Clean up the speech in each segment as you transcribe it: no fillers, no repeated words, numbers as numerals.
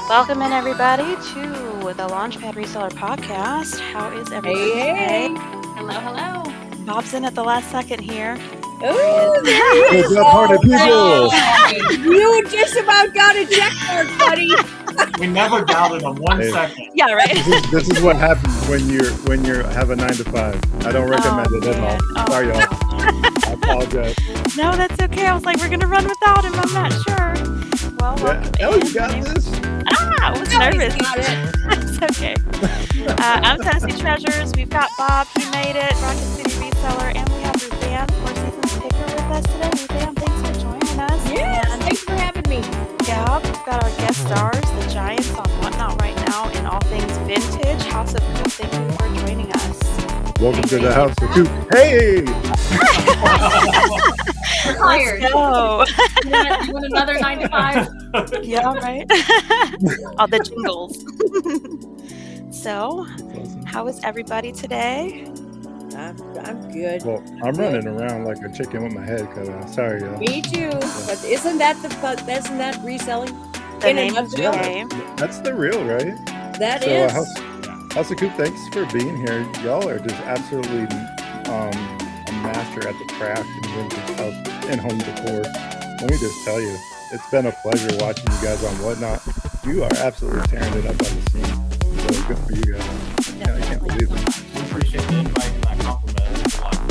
Welcome in, everybody, to the Launchpad Reseller Podcast. How is everybody Hey. today? Hello. Bob's in at the last second here. Oh, there you Good hearted people. You just about got a check mark, buddy. We never doubted him 1 second. Yeah, right. This is what happens when you have a 9 to 5. I don't recommend it at all. Sorry, y'all. I apologize. No, that's okay. I was like, we're going to run without him. I'm not sure. Well, welcome in. You got this. I was nervous. It's okay. I'm Tennessee Treasures. We've got Bob. He made it. Rocket City Reseller. And we have Ruthann, 4 Seasons Picker, with us today. Ruthann, thanks for joining us. Yes, And thanks for having me. yeah, we've got our guest stars, the Giants, on Whatnot right now in all things vintage. House of Coop, thank you for joining us. Welcome to the House of Coop. Hey! Retired. Let's go. You want another 9 to 5? Yeah, right. All the jingles. So, how is everybody today? I'm good. Well, I'm running around like a chicken with my head cut off. Sorry, y'all. Me too. But isn't that reselling? The In a name of the nutshell? game. That's the real, right? That So, is. House of Coop, thanks for being here. Y'all are just absolutely a master at the craft and vintage house and home decor. Let me just tell you, it's been a pleasure watching you guys on Whatnot. You are absolutely tearing it up on the scene. So good for you guys. Yeah, I can't believe it. We appreciate the invite and that compliment. It means a lot to us.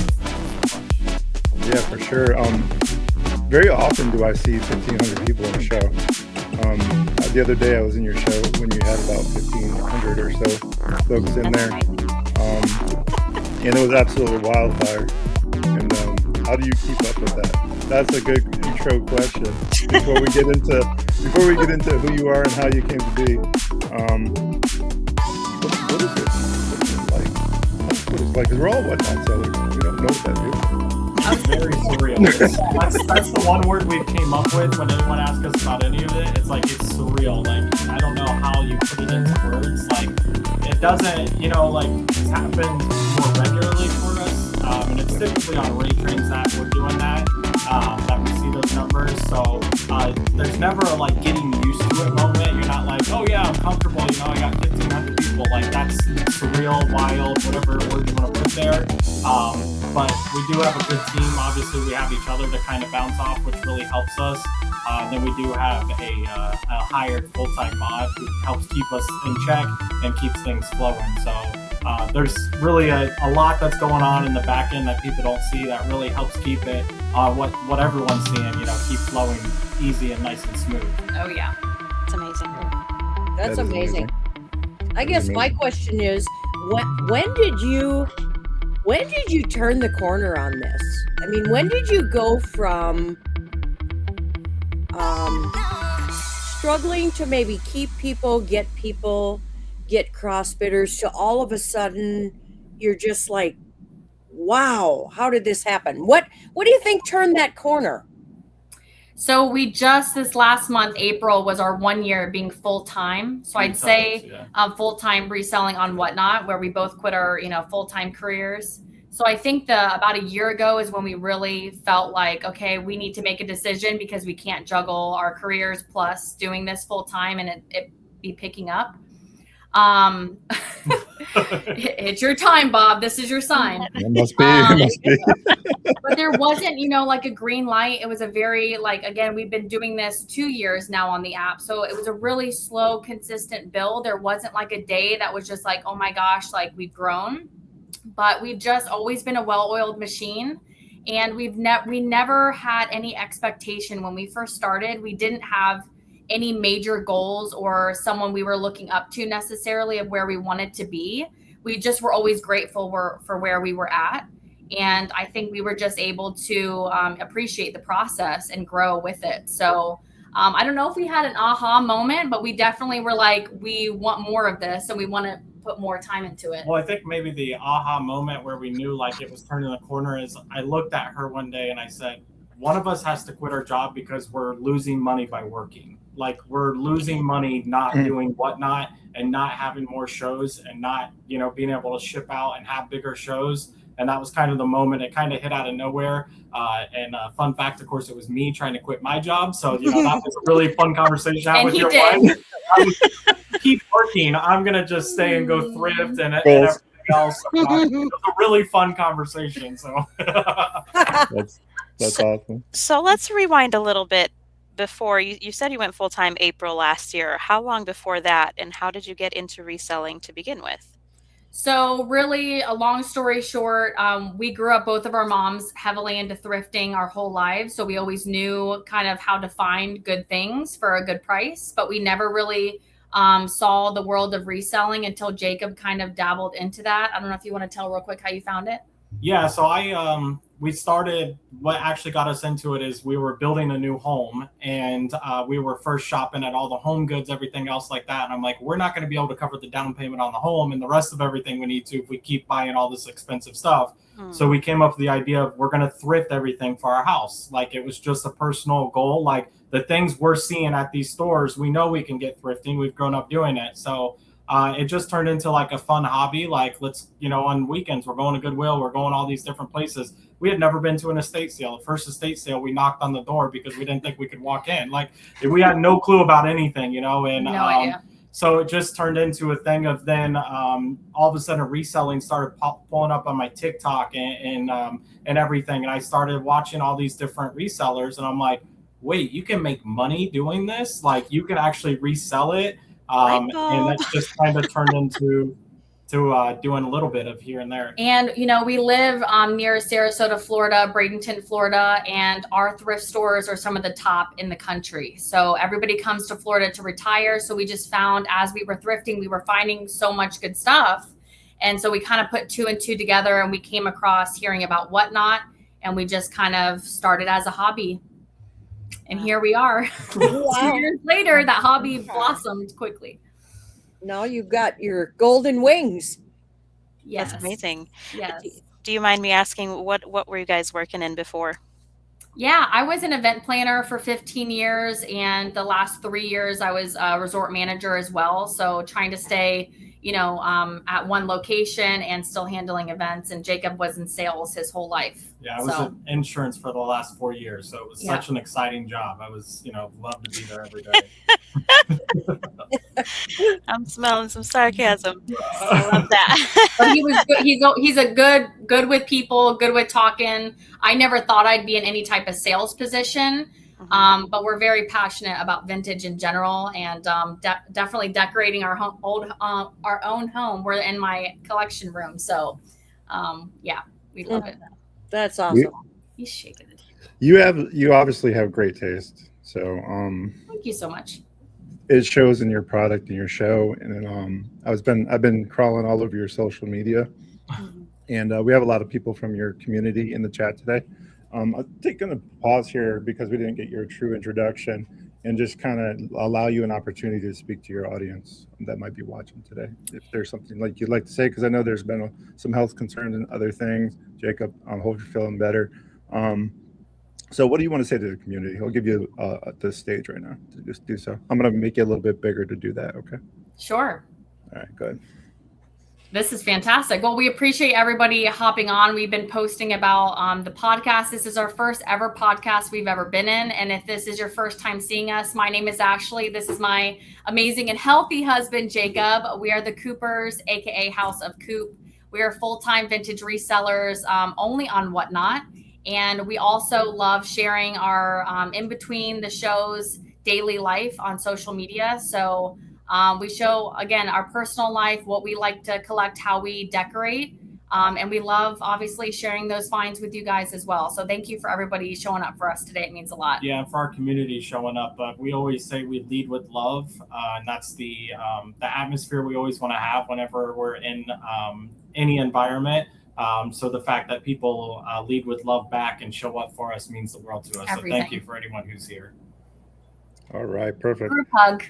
Thank you so much. Yeah, for sure. Very often do I see 1,500 people in a show. The other day I was in your show when you had about 1,500 or so folks in there. And it was absolutely wildfire. And how do you keep up with that? That's a good intro question. Before we get into who you are and how you came to be, what is it? What's it like? What it's like? Because we're all Whatnot sellers. We don't know what that is. It's very surreal. That's the one word we came up with when anyone asks us about any of it. It's like, it's surreal. Like, I don't know how you put it into words. Like, it doesn't, it's happened more regularly for us. And it's typically on retrains that we're doing that we see those numbers. So there's never a like getting used to it moment. You're not like, oh yeah, I'm comfortable. I got 1,500 people. Like, that's surreal, wild, whatever word you want to put there. But we do have a good team. Obviously, we have each other to kind of bounce off, which really helps us. Then we do have a hired full-time mod who helps keep us in check and keeps things flowing. So there's really a lot that's going on in the back end that people don't see that really helps keep it what everyone's seeing, keep flowing easy and nice and smooth. Oh, yeah. It's amazing. That's That is amazing. I guess my question is, when did you turn the corner on this? I mean, when did you go from struggling to maybe keep people, get cross bidders, to all of a sudden you're just like, wow, how did this happen? What do you think turned that corner? So we just, this last month, April, was our 1 year being full-time. So I'd say full-time reselling on Whatnot, where we both quit our, full-time careers. So I think about a year ago is when we really felt like, okay, we need to make a decision because we can't juggle our careers plus doing this full-time and it be picking up. It's your time, Bob. This is your sign. It must be. But there wasn't, like a green light. It was a very, again, we've been doing this 2 years now on the app. So it was a really slow, consistent build. There wasn't like a day that was just like, oh my gosh, like we've grown. But we've just always been a well-oiled machine. And we never had any expectation when we first started. We didn't have any major goals or someone we were looking up to necessarily of where we wanted to be. We just were always grateful for where we were at. And I think we were just able to appreciate the process and grow with it. So I don't know if we had an aha moment, but we definitely were like, we want more of this and we want to put more time into it. Well, I think maybe the aha moment where we knew like it was turning the corner is I looked at her one day and I said, one of us has to quit our job because we're losing money by working. like we're losing money not Mm. doing Whatnot and not having more shows and not, you know, being able to ship out and have bigger shows. And that was kind of the moment. It kind of hit out of nowhere. And fun fact, of course, it was me trying to quit my job. So, you know, that was a really fun conversation to have And with he your did. wife. I was, keep working. I'm going to just stay and go thrift and everything else. It was a really fun conversation. So That's awesome. So let's rewind a little bit. Before you said you went full-time April last year. How long before that, and how did you get into reselling to begin with? So really, a long story short, we grew up, both of our moms, heavily into thrifting our whole lives. So we always knew kind of how to find good things for a good price, but we never really saw the world of reselling until Jacob kind of dabbled into that. I don't know if you want to tell real quick how you found it. yeah, so we started, what actually got us into it is we were building a new home, and we were first shopping at all the home goods, everything else like that. And I'm like, we're not going to be able to cover the down payment on the home and the rest of everything we need to if we keep buying all this expensive stuff. So we came up with the idea of we're going to thrift everything for our house. Like, it was just a personal goal. Like, the things we're seeing at these stores, we know we can get thrifting. We've grown up doing it. So it just turned into like a fun hobby. Like, let's, you know, on weekends, we're going to Goodwill, we're going all these different places. We had never been to an estate sale. The first estate sale, we knocked on the door because we didn't think we could walk in. Like, we had no clue about anything, you know, and No idea. so it just turned into a thing of then all of a sudden reselling started pulling up on my TikTok and everything. And I started watching all these different resellers, and I'm like, wait, you can make money doing this? Like, you can actually resell it. And that just kind of turned into doing a little bit of here and there. And, you know, we live near Sarasota, Florida, Bradenton, Florida, and our thrift stores are some of the top in the country. So everybody comes to Florida to retire. So we just found, as we were thrifting, we were finding so much good stuff. And so we kind of put two and two together, and we came across hearing about Whatnot, and we just kind of started as a hobby. And here we are. Wow. 2 years later, that hobby blossomed quickly. Now you've got your golden wings. Yes. That's amazing. Yes. Do you mind me asking, what were you guys working in before? Yeah, I was an event planner for 15 years, and the last 3 years I was a resort manager as well. So trying to stay, you know, at one location and still handling events. And Jacob was in sales his whole life. Yeah, I was in insurance for the last 4 years. So it was such an exciting job. I was, you know, love to be there every day. I'm smelling some sarcasm. I love that. But he was good. He's a good with people, good with talking. I never thought I'd be in any type of sales position. But we're very passionate about vintage in general, and definitely decorating our own home. We're in my collection room. So yeah, we love it. That's awesome. He's shaking it. You obviously have great taste. So Thank you so much. it shows in your product and your show. And I've been crawling all over your social media, and we have a lot of people from your community in the chat today. I'm going to pause here because we didn't get your true introduction, and just kind of allow you an opportunity to speak to your audience that might be watching today. If there's something like you'd like to say, because I know there's been some health concerns and other things. Jacob, I hope you're feeling better. So what do you want to say to the community? I'll give you the stage right now to just do so. I'm going to make it a little bit bigger to do that. Okay. Sure. All right, go ahead. This is fantastic. Well, we appreciate everybody hopping on. We've been posting about the podcast. This is our first ever podcast we've ever been in. And if this is your first time seeing us, my name is Ashley. This is my amazing and healthy husband, Jacob. We are the Coopers, aka House of Coop. We are full-time vintage resellers only on Whatnot. And we also love sharing our in between the shows daily life on social media. So we show, again, our personal life, what we like to collect, how we decorate. And we love, obviously, sharing those finds with you guys as well. So thank you for everybody showing up for us today. It means a lot. Yeah, and for our community showing up. We always say we lead with love. And that's the atmosphere we always want to have whenever we're in any environment. So the fact that people lead with love back and show up for us means the world to us. Everything. So thank you for anyone who's here. All right, perfect. Group hug.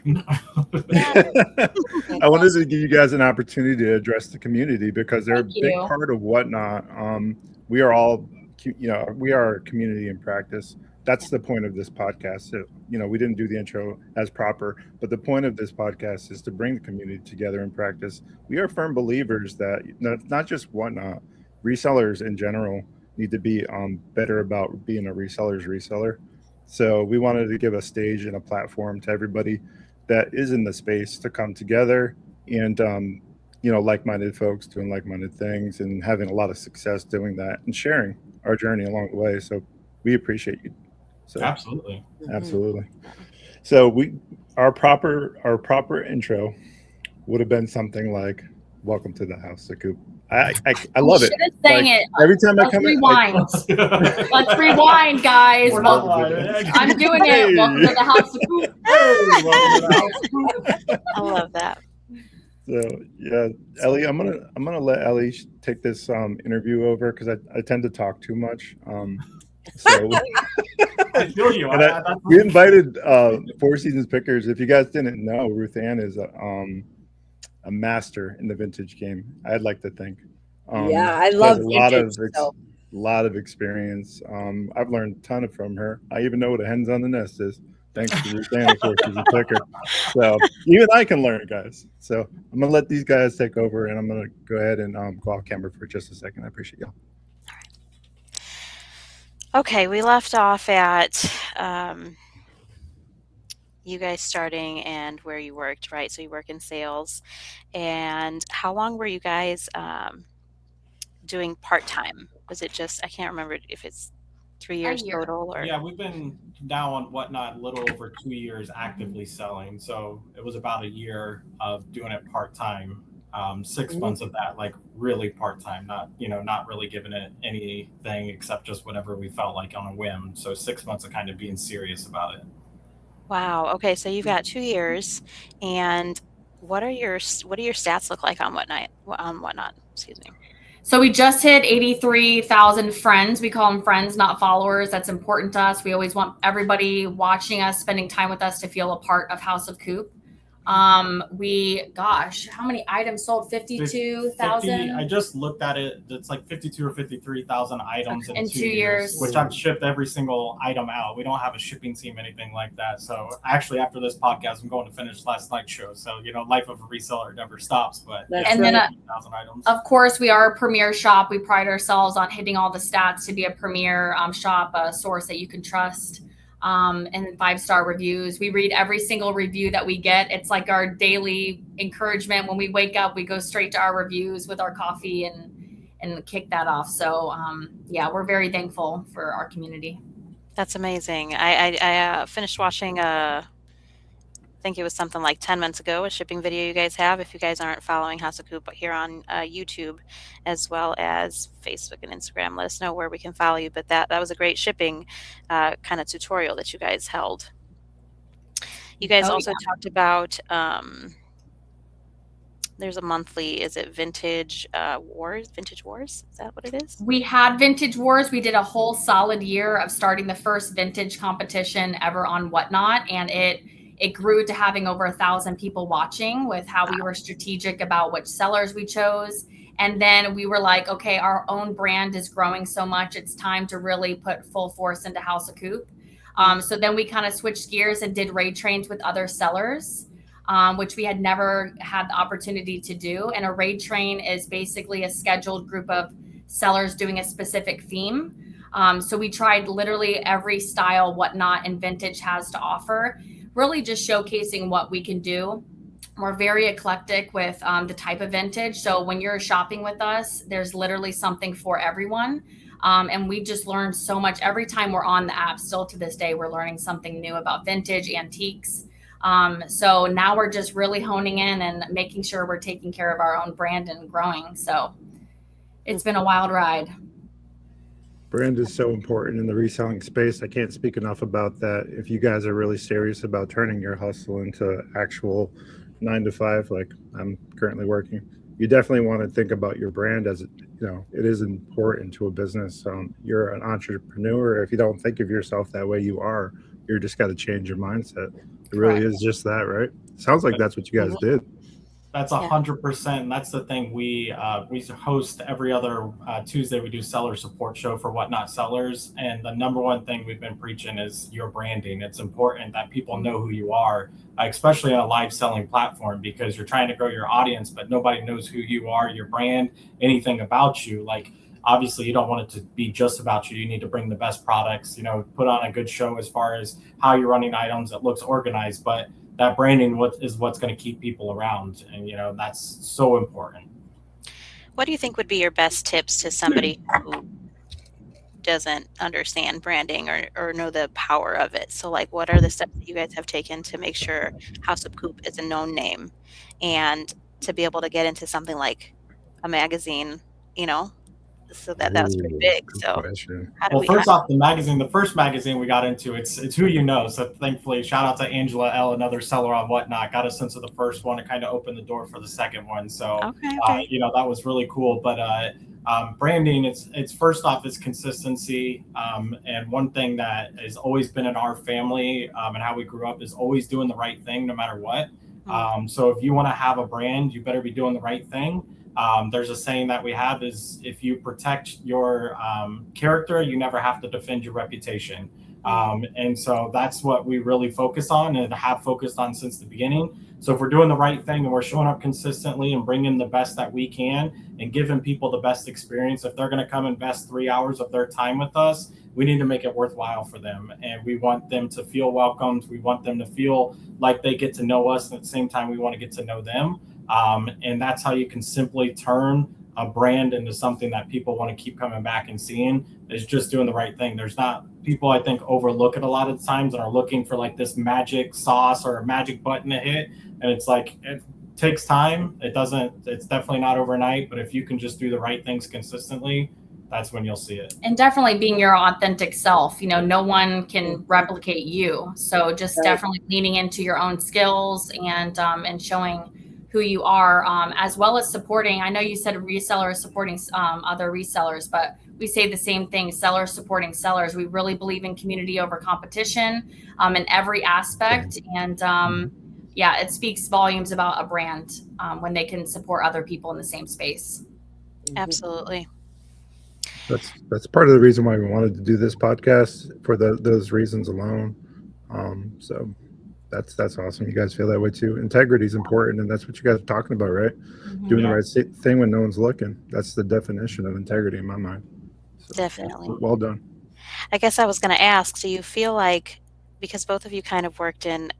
I wanted to give you guys an opportunity to address the community because they're Thank a big you. part of Whatnot. We are all, we are a community in practice. that's the point of this podcast. So, we didn't do the intro as proper, but the point of this podcast is to bring the community together in practice. We are firm believers that not just Whatnot, resellers in general need to be better about being a reseller's reseller. So we wanted to give a stage and a platform to everybody that is in the space to come together and, like-minded folks doing like-minded things and having a lot of success doing that and sharing our journey along the way. So we appreciate you. So Absolutely. So our proper intro would have been something like, "Welcome to the House of Coop." I love it. Sang it. Every time Let's I come rewind. Let's rewind, guys. I'm doing it. Welcome to the House of Coop. I love that. So yeah, Ellie, I'm gonna let Ellie take this interview over because I tend to talk too much. So I feel you. We invited Four Seasons Pickers. If you guys didn't know, Ruth Ann is a master in the vintage game. I'd like to think. I love vintage. A lot of experience. I've learned a ton from her. I even know what a hens on the nest is. Thanks to Ruth Ann, Four Seasons Picker. So even I can learn, guys. So I'm gonna let these guys take over, and I'm gonna go ahead and go off camera for just a second. I appreciate y'all. Okay, we left off at you guys starting and where you worked, right? So you work in sales. And how long were you guys doing part-time? Was it just, I can't remember if it's 3 years total or? Yeah, we've been now on Whatnot a little over 2 years actively selling. So it was about a year of doing it part-time. 6 months of that, like really part-time, not really giving it anything except just whatever we felt like on a whim. So 6 months of kind of being serious about it. Wow. Okay. So you've got 2 years, and what do your stats look like on Whatnot? Excuse me. So we just hit 83,000 friends. We call them friends, not followers. That's important to us. We always want everybody watching us, spending time with us to feel a part of House of Coop. How many items sold? 52,000. I just looked at it. It's like 52 or 53,000 items in 2 years, which I've shipped every single item out. We don't have a shipping team, anything like that. So actually, after this podcast, I'm going to finish last night's show. So life of a reseller never stops. But then, items. Of course, we are a premier shop. We pride ourselves on hitting all the stats to be a premier shop, a source that you can trust. And 5-star reviews. We read every single review that we get. It's like our daily encouragement. When we wake up, we go straight to our reviews with our coffee and kick that off. So we're very thankful for our community. That's amazing. I finished watching I think it was something like 10 months ago, a shipping video you guys have. If you guys aren't following House of Coop here on YouTube, as well as Facebook and Instagram, let us know where we can follow you. But that was a great shipping kind of tutorial that you guys held. You guys talked about there's a monthly, is it Vintage Wars? Vintage Wars? Is that what it is? We had Vintage Wars. We did a whole solid year of starting the first vintage competition ever on Whatnot, and it grew to having over 1,000 people watching with how we were strategic about which sellers we chose. And then we were like, okay, our own brand is growing so much. It's time to really put full force into House of Coop. So then we kind of switched gears and did raid trains with other sellers, which we had never had the opportunity to do. And a raid train is basically a scheduled group of sellers doing a specific theme. So we tried literally every style Whatnot and Vintage has to offer, really just showcasing what we can do. We're very eclectic with the type of vintage. So when you're shopping with us, there's literally something for everyone. And we just learned so much every time we're on the app. Still to this day, we're learning something new about vintage, antiques. So now we're just really honing in and making sure we're taking care of our own brand and growing. So it's been a wild ride. Brand is so important in the reselling space. I can't speak enough about that. If you guys are really serious about turning your hustle into actual 9 to 5, like I'm currently working, you definitely want to think about your brand as, it is important to a business. You're an entrepreneur. If you don't think of yourself that way, you're just got to change your mindset. It really is just that, right? Sounds like that's what you guys did. That's 100%. And that's the thing. We host every other Tuesday. We do seller support show for Whatnot Sellers. And the number one thing we've been preaching is your branding. It's important that people know who you are, especially on a live selling platform, because you're trying to grow your audience, but nobody knows who you are, your brand, anything about you. Like, obviously you don't want it to be just about you. You need to bring the best products, put on a good show as far as how you're running items that looks organized, but that branding is what's going to keep people around. And, that's so important. What do you think would be your best tips to somebody who doesn't understand branding or know the power of it? So like, what are the steps that you guys have taken to make sure House of Coop is a known name and to be able to get into something like a magazine, so that was pretty big. So first off, the first magazine we got into, it's Who You Know. So thankfully, shout out to Angela L, another seller on Whatnot, got us into the first one and kind of opened the door for the second one. So, that was really cool. But branding, it's first off, it's consistency. And one thing that has always been in our family and how we grew up is always doing the right thing, no matter what. So if you want to have a brand, you better be doing the right thing. There's a saying that we have is, if you protect your character, you never have to defend your reputation. And so that's what we really focus on and have focused on since the beginning. So if we're doing the right thing and we're showing up consistently and bringing the best that we can and giving people the best experience, if they're going to come invest 3 hours of their time with us, we need to make it worthwhile for them. And we want them to feel welcomed. We want them to feel like they get to know us. And at the same time, we want to get to know them. And that's how you can simply turn a brand into something that people want to keep coming back and seeing, is just doing the right thing. There's not people, I think, overlook it a lot of times and are looking for like this magic sauce or a magic button to hit. And it's like, it takes time. It's definitely not overnight, but if you can just do the right things consistently, that's when you'll see it. And definitely being your authentic self. No one can replicate you. So just definitely leaning into your own skills and showing who you are, as well as supporting. I know you said resellers supporting other resellers, but we say the same thing, sellers supporting sellers. We really believe in community over competition in every aspect. And it speaks volumes about a brand when they can support other people in the same space. Absolutely. That's part of the reason why we wanted to do this podcast, for those reasons alone. So that's awesome. You guys feel that way too. Integrity is important, and that's what you guys are talking about, right? Mm-hmm. Doing the right thing when no one's looking. That's the definition of integrity in my mind. So, definitely. Well done. I guess I was going to ask, so you feel like, because both of you kind of worked in,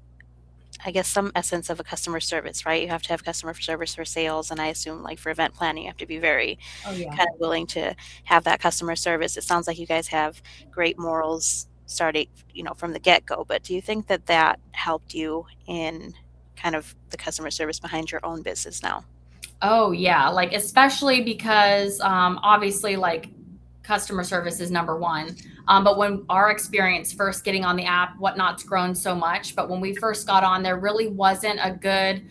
I guess, some essence of a customer service, right? You have to have customer service for sales. And I assume like for event planning, you have to be very kind of willing to have that customer service. It sounds like you guys have great morals starting, from the get-go. But do you think that helped you in kind of the customer service behind your own business now? Oh, yeah. Like, especially because obviously like customer service is number one. But when our experience first getting on the app, Whatnot's grown so much. But when we first got on, there really wasn't a good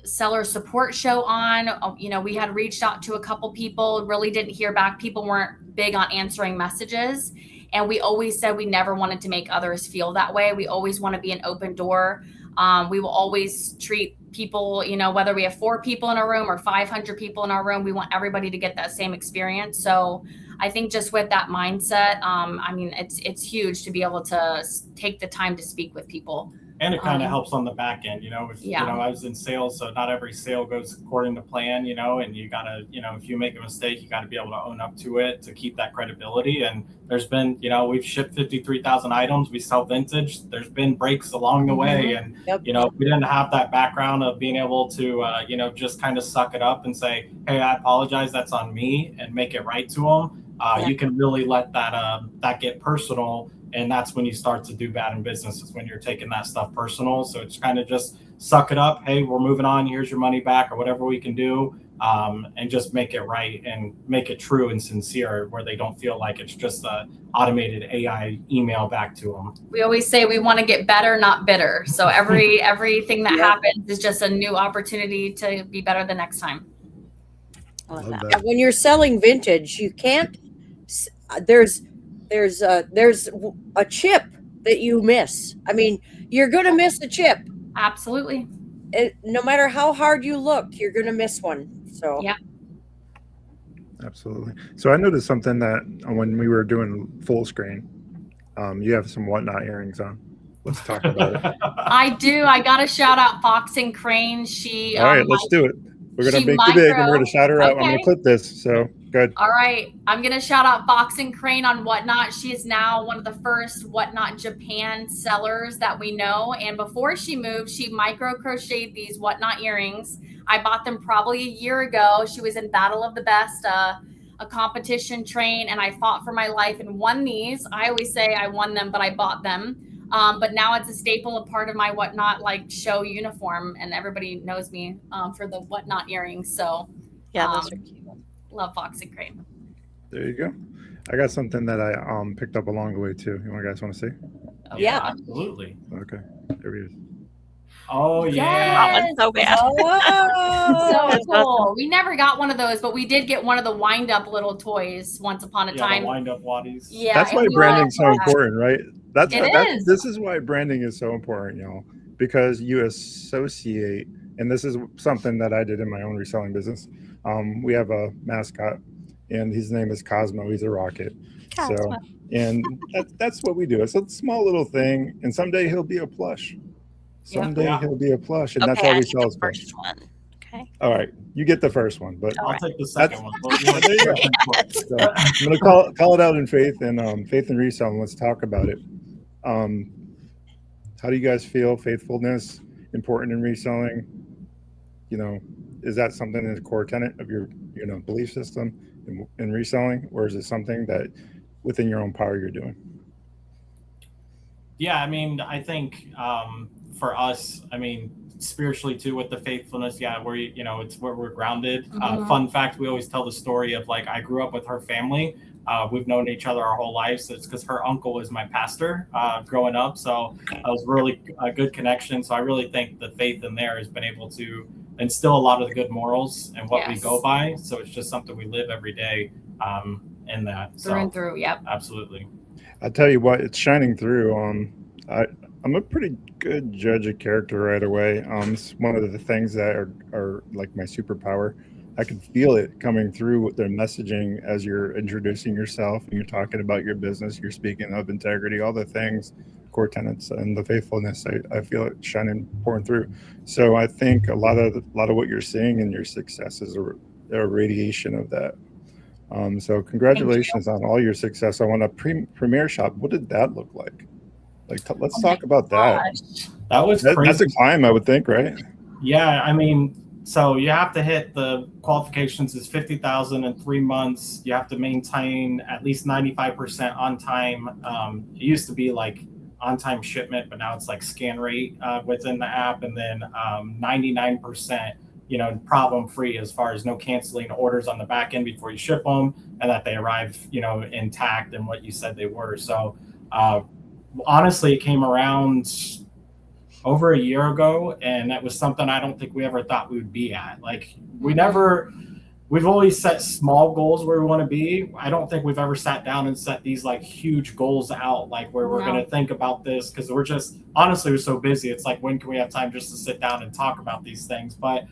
seller support show on. We had reached out to a couple people, really didn't hear back. People weren't big on answering messages. And we always said we never wanted to make others feel that way. We always want to be an open door. We will always treat people, whether we have 4 people in a room or 500 people in our room, we want everybody to get that same experience. So I think just with that mindset, it's huge to be able to take the time to speak with people. And it kind of helps on the back end, I was in sales, so not every sale goes according to plan, and you gotta, if you make a mistake, you gotta be able to own up to it to keep that credibility. And there's been, we've shipped 53,000 items, we sell vintage. There's been breaks along the way. And, if we didn't have that background of being able to, just kind of suck it up and say, hey, I apologize, that's on me, and make it right to them. You can really let that get personal. And that's when you start to do bad in business, is when you're taking that stuff personal. So it's kind of just suck it up. Hey, we're moving on. Here's your money back, or whatever we can do. And just make it right and make it true and sincere, where they don't feel like it's just a automated AI email back to them. We always say we want to get better, not bitter. So everything that happens is just a new opportunity to be better the next time. I love that. When you're selling vintage, you can't, there's a chip that you miss. I mean, you're going to miss a chip. Absolutely. no matter how hard you look, you're going to miss one. So Yeah. Absolutely. So I noticed something that when we were doing full screen, you have some whatnot earrings on. Let's talk about it. I do. I got to shout out Fox and Crane. She. All right, let's do it. We're going she to make you big and we're micro- going to shout her out. I'm going Okay. to clip this. So good. All right. I'm going to shout out Fox and Crane on Whatnot. She is now one of the first Whatnot Japan sellers that we know. And before she moved, she micro crocheted these Whatnot earrings. I bought them probably a year ago. She was in Battle of the Best, a competition train, and I fought for my life and won these. I always say I won them, but I bought them. But now it's a staple, a part of my Whatnot like show uniform, and everybody knows me for the Whatnot earrings. So Yeah, those are cute. love Fox and Crane. There you go. I got something that I picked up along the way too. You guys want to see? Oh, Yeah. Absolutely. Okay. There he is. Oh yeah. That one's so bad. Oh, So cool. We never got one of those, but we did get one of the wind up little toys once upon a Yeah, time. the wind up waddies. Yeah, That's and why we branding's so love that. important, right? Is. This is why branding is so important, y'all, because you associate, and this is something that I did in my own reselling business. We have a mascot, and his name is Cosmo. He's a rocket. Cosmo. So, and that's what we do. It's a small little thing, and someday he'll be a plush. Someday Yeah. he'll be a plush, and that's Okay, all I we need sell the is plush. first one. Okay. All right, you get the first one, but I'll Alright. take the second one. There you go. So I'm going to call it out in faith and resell. Let's talk about it. How do you guys feel? Faithfulness important in reselling? You know, is that something that's a core tenet of your belief system in reselling, or is it something that within your own power you're doing? Yeah, I mean, I think for us, I mean, spiritually too, with the faithfulness, yeah, where it's where we're grounded. Mhm. Fun fact, we always tell the story of like I grew up with her family. We've known each other our whole lives. So it's because her uncle was my pastor growing up, so it was really a good connection. So I really think the faith in there has been able to instill a lot of the good morals and what we Yes. go by. So it's just something we live every day in that. Through and through. Yep. Absolutely. I tell you what, it's shining through. I'm a pretty good judge of character right away. It's one of the things that are like my superpower. I can feel it coming through with their messaging as you're introducing yourself and you're talking about your business. You're speaking of integrity, all the things, core tenets, and the faithfulness. I feel it shining, pouring through. So I think a lot of what you're seeing in your success is a radiation of that. So congratulations on all your success. I want a premier shop. What did that look like? Let's talk about that. Gosh. That was crazy. That's a climb, I would think, right? Yeah, I mean, so you have to hit the qualifications is 50,000 in 3 months. You have to maintain at least 95% on time. It used to be like on-time shipment, but now it's like scan rate within the app, and then 99%, problem-free as far as no canceling orders on the back end before you ship them, and that they arrive, intact and what you said they were. So honestly, it came around over a year ago, and that was something I don't think we ever thought we would be at. Like we've always set small goals where we want to be. I don't think we've ever sat down and set these like huge goals out, like where we're going to think about this, because we're just, honestly, we're so busy. It's like, when can we have time just to sit down and talk about these things? But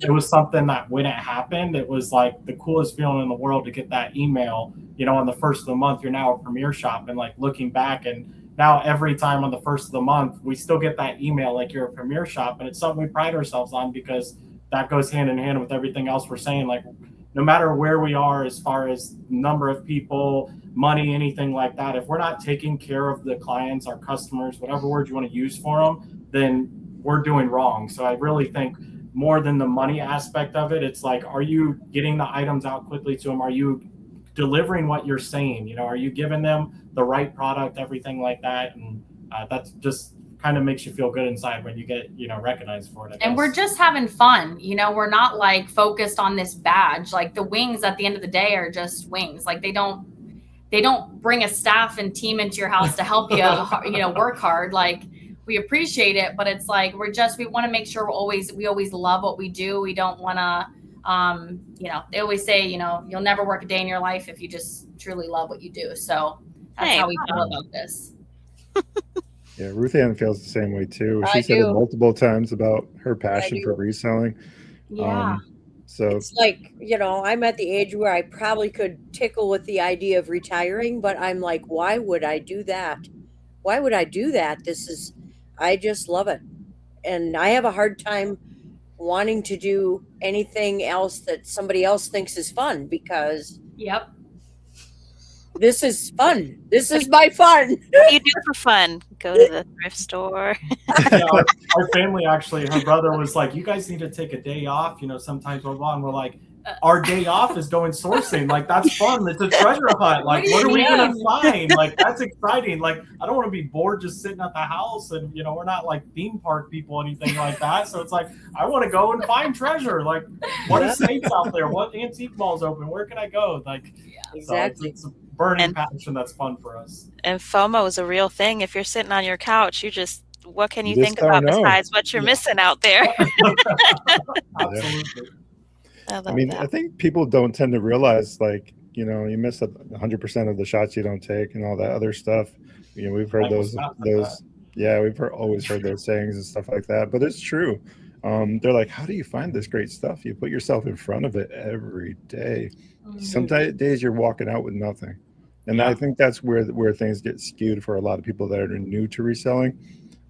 it was something that when it happened, it was like the coolest feeling in the world to get that email, on the first of the month, you're now a premier shop, and like looking back, and now every time on the first of the month, we still get that email like you're a premier shop. And it's something we pride ourselves on, because that goes hand in hand with everything else we're saying. Like, no matter where we are as far as number of people, money, anything like that, if we're not taking care of the clients, our customers, whatever word you want to use for them, then we're doing wrong. So I really think more than the money aspect of it, it's like, are you getting the items out quickly to them? Are you delivering what you're saying? Are you giving them the right product, everything like that? And that's just kind of makes you feel good inside when you get, recognized for it. And we're just having fun. We're not like focused on this badge. Like the wings at the end of the day are just wings. Like they don't bring a staff and team into your house to help you, work hard. Like, we appreciate it, but it's like, we want to make sure we always love what we do. We don't want to, they always say, you'll never work a day in your life if you just truly love what you do. So that's how we feel about this. Yeah, Ruth Ann feels the same way too. I She said it do. multiple times about her passion for do. reselling. Yeah. So It's like, I'm at the age where I probably could tickle with the idea of retiring, but I'm like, why would I do that? Why would I do that? I just love it. And I have a hard time wanting to do anything else that somebody else thinks is fun, because Yep. this is fun. This is my fun. What do you do for fun? Go to the thrift store. Yeah, our family actually, her brother was like, you guys need to take a day off, sometimes blah, blah, and we're like, our day off is going sourcing. Like, that's fun. It's a treasure hunt. Like, what are we going to find? Like, that's exciting. Like, I don't want to be bored just sitting at the house, and, we're not like theme park people, anything like that. So it's like, I want to go and find treasure. Like, what estates out there? What antique malls open? Where can I go? Like, Exactly. So it's a burning passion that's fun for us. And FOMO is a real thing. If you're sitting on your couch, what can you You think just don't about know. besides what you're missing out there? Absolutely. I mean, I think people don't tend to realize, like, you miss 100% of the shots you don't take and all that other stuff. We've heard those. Yeah, we've always heard those sayings and stuff like that. But it's true. They're like, how do you find this great stuff? You put yourself in front of it every day. Mm-hmm. Some days you're walking out with nothing. And I think that's where things get skewed for a lot of people that are new to reselling.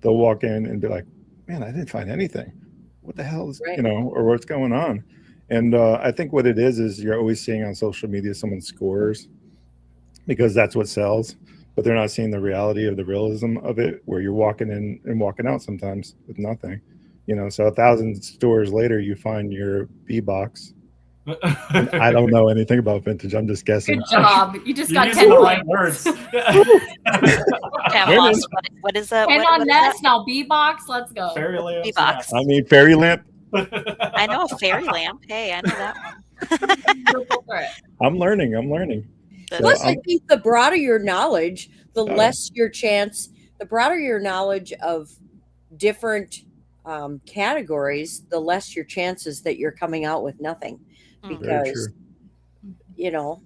They'll walk in and be like, man, I didn't find anything. What the hell is, or what's going on? And I think what it is you're always seeing on social media someone scores because that's what sells, but they're not seeing the reality of the realism of it, where you're walking in and walking out sometimes with nothing. So 1,000 stores later, you find your B box. I don't know anything about vintage. I'm just guessing. Good job. You just got 10 using the points. right words. What is that? 10 What on is Nest, now B-Box. Let's go. Fairy lamps, B-box. I mean, fairy lamp. I know a fairy lamp. Hey, I know that one. I'm learning. Plus, I think the broader your knowledge, the less your chance, the broader your knowledge of different categories, the less your chances that you're coming out with nothing. Because, How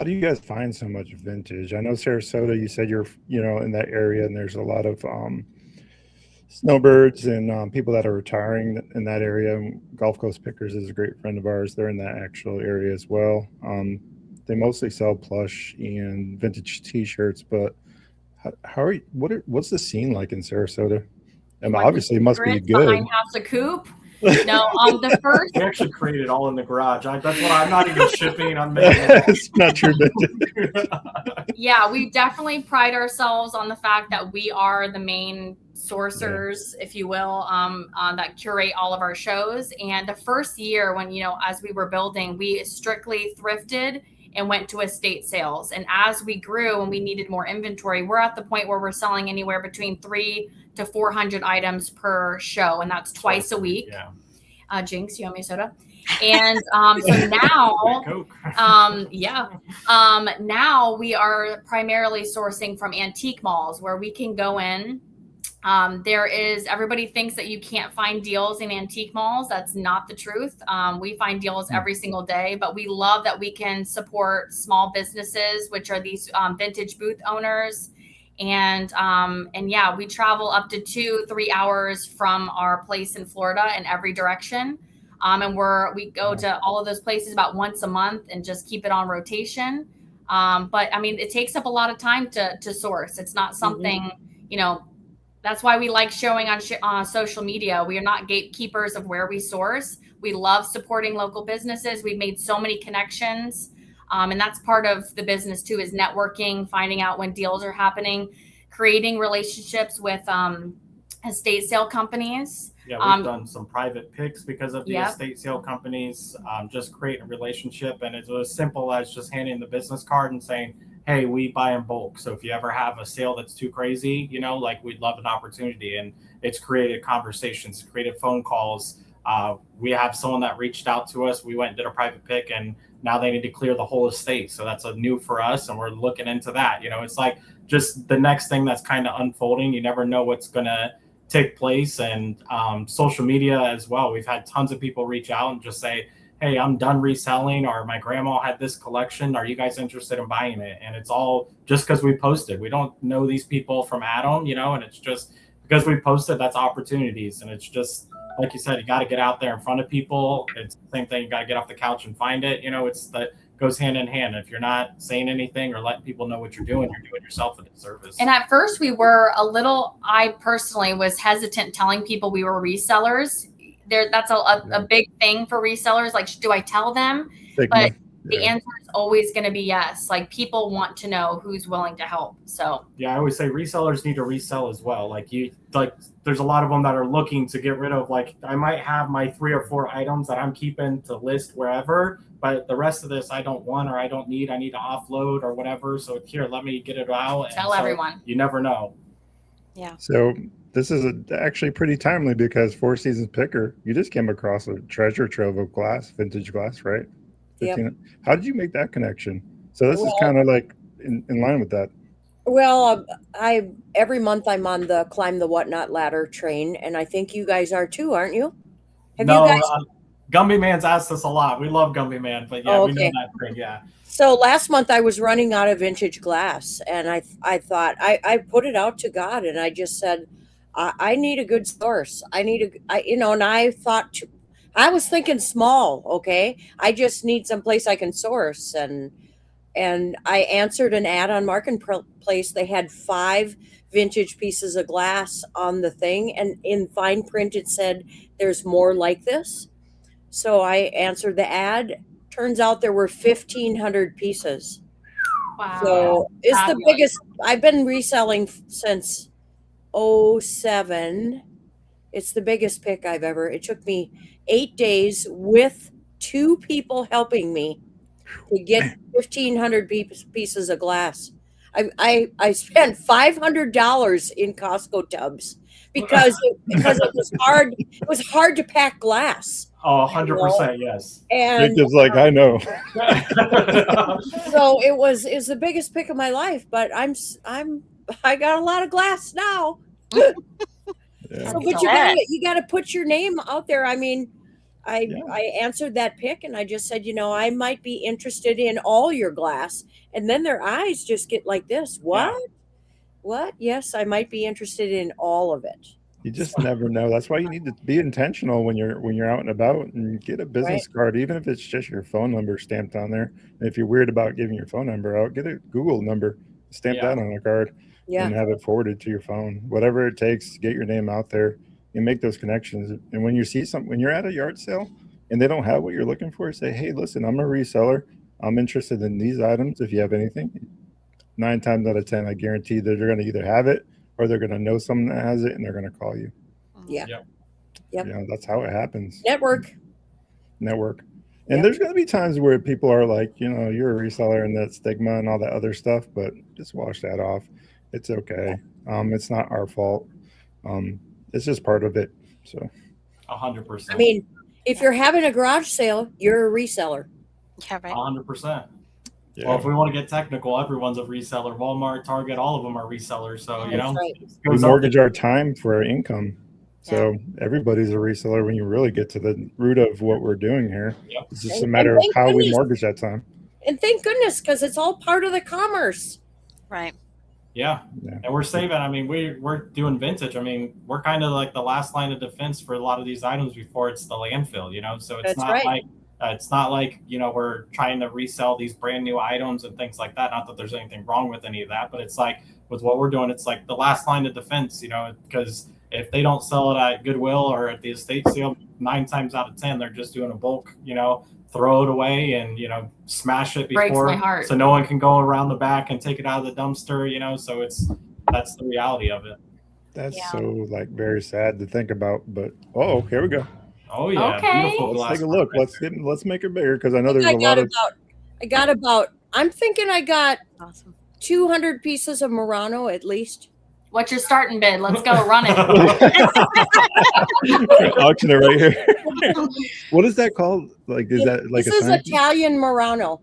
do you guys find so much vintage? I know Sarasota, you said you're, in that area, and there's a lot of snowbirds and people that are retiring in that area. Gulf Coast Pickers is a great friend of ours. They're in that actual area as well. They mostly sell plush and vintage T-shirts, but what's the scene like in Sarasota? And obviously it must be good. Behind House of Coop. No, the first. We actually created all in the garage. That's what I'm not even shipping. I'm making It's not true. Yeah, we definitely pride ourselves on the fact that we are the main sourcers, if you will, that curate all of our shows. And the first year when, as we were building, we strictly thrifted and went to estate sales. And as we grew and we needed more inventory, we're at the point where we're selling anywhere between 300 to 400 items per show. And that's twice a week. Yeah. Jinx, you owe me a soda. And so now, now we are primarily sourcing from antique malls where we can go in. Everybody thinks that you can't find deals in antique malls. That's not the truth. We find deals every single day, but we love that we can support small businesses, which are these vintage booth owners. And yeah, we travel up to 2-3 hours from our place in Florida in every direction. And we go to all of those places about once a month and just keep it on rotation. But I mean, it takes up a lot of time to source. It's not something, that's why we like showing on social media. We are not gatekeepers of where we source. We love supporting local businesses. We've made so many connections. And that's part of the business too, is networking, finding out when deals are happening, creating relationships with estate sale companies. Yeah, we've done some private picks because of the estate sale companies, just creating a relationship. And it's as simple as just handing the business card and saying, hey, we buy in bulk. So if you ever have a sale that's too crazy, we'd love an opportunity. And it's created conversations, created phone calls. We have someone that reached out to us. We went and did a private pick, and now they need to clear the whole estate. So that's a new for us, and we're looking into that. It's like just the next thing that's kind of unfolding. You never know what's going to take place. And social media as well. We've had tons of people reach out and just say, hey, I'm done reselling, or my grandma had this collection. Are you guys interested in buying it? And it's all just because we posted. We don't know these people from Adam, and it's just because we posted, that's opportunities. And it's just, like you said, you got to get out there in front of people. It's the same thing. You got to get off the couch and find it. It's that goes hand in hand. If you're not saying anything or letting people know what you're doing yourself a disservice. And at first I personally was hesitant telling people we were resellers. That's a big thing for resellers. Like, do I tell them? But the answer is always going to be yes. Like, people want to know who's willing to help. So yeah, I always say resellers need to resell as well. There's a lot of them that are looking to get rid of, I might have my 3 or 4 items that I'm keeping to list wherever, but the rest of this I don't want, or I don't need. I need to offload or whatever. So here, let me get it out. Tell everyone. You never know. Yeah. So this is actually pretty timely because Four Seasons Picker, you just came across a treasure trove of glass, vintage glass, right? Yep. How did you make that connection? So this is kind of like in line with that. Well, every month I'm on the Climb the Whatnot ladder train, and I think you guys are too, aren't you? You guys? Gumby Man's asked us a lot. We love Gumby Man, but yeah, we know that thing. Yeah. So last month I was running out of vintage glass, and I thought I put it out to God, and I just said, I need a good source. And I thought I was thinking small. Okay, I just need some place I can source, and I answered an ad on Marketplace. They had 5 vintage pieces of glass on the thing, and in fine print it said, "There's more like this." So I answered the ad. Turns out there were 1,500 pieces. Wow. So it's the biggest. I've been reselling since 2007. It's the biggest pick I've ever. It took me 8 days with 2 people helping me to get 1,500 pieces of glass. I spent $500 in Costco tubs because it was hard. It was hard to pack glass. Oh, 100%, yes. And Jacob's like, I know. So it was the biggest pick of my life, but I got a lot of glass now. Yeah. So, but you gotta put your name out there. I mean, I answered that pick and I just said, I might be interested in all your glass. And then their eyes just get like this. What? Yeah. What? Yes, I might be interested in all of it. You just never know. That's why you need to be intentional when you're out and about, and get a business card, even if it's just your phone number stamped on there. And if you're weird about giving your phone number out, get a Google number, stamp that on a card, and have it forwarded to your phone. Whatever it takes to get your name out there and make those connections. And when you see something, when you're at a yard sale and they don't have what you're looking for, say, hey, listen, I'm a reseller. I'm interested in these items. If you have anything, 9 times out of 10, I guarantee that they're going to either have it or they're going to know someone that has it and they're going to call you. Yeah. Yep. That's how it happens. Network. And there's going to be times where people are like, you're a reseller and that stigma and all that other stuff, but just wash that off. It's okay. It's not our fault. It's just part of it. So 100%. I mean, if you're having a garage sale, you're a reseller. Yeah, right. 100%. Yeah. Well, if we want to get technical, everyone's a reseller. Walmart, Target, all of them are resellers. So, we mortgage our time for our income. So everybody's a reseller when you really get to the root of what we're doing here. Yep. It's just a matter of how we mortgage that time. And thank goodness, because it's all part of the commerce. Right. Yeah. And we're saving. I mean, we're doing vintage. I mean, we're kind of like the last line of defense for a lot of these items before it's the landfill, So it's not like we're trying to resell these brand new items and things like that. Not that there's anything wrong with any of that, but it's like with what we're doing, it's like the last line of defense, because if they don't sell it at Goodwill or at the estate sale, 9 times out of 10, they're just doing a bulk, throw it away and, smash it before. Breaks my heart. So no one can go around the back and take it out of the dumpster, so that's the reality of it. That's so very sad to think about, but here we go. Oh yeah, okay. Beautiful glass. Let's take a look. Let's make it bigger because I know there's a lot of. I'm thinking I got Awesome. 200 pieces of Murano at least. What's your starting bid? Let's go run it. Auction it right here. What is that called? Is that like this is Italian Murano?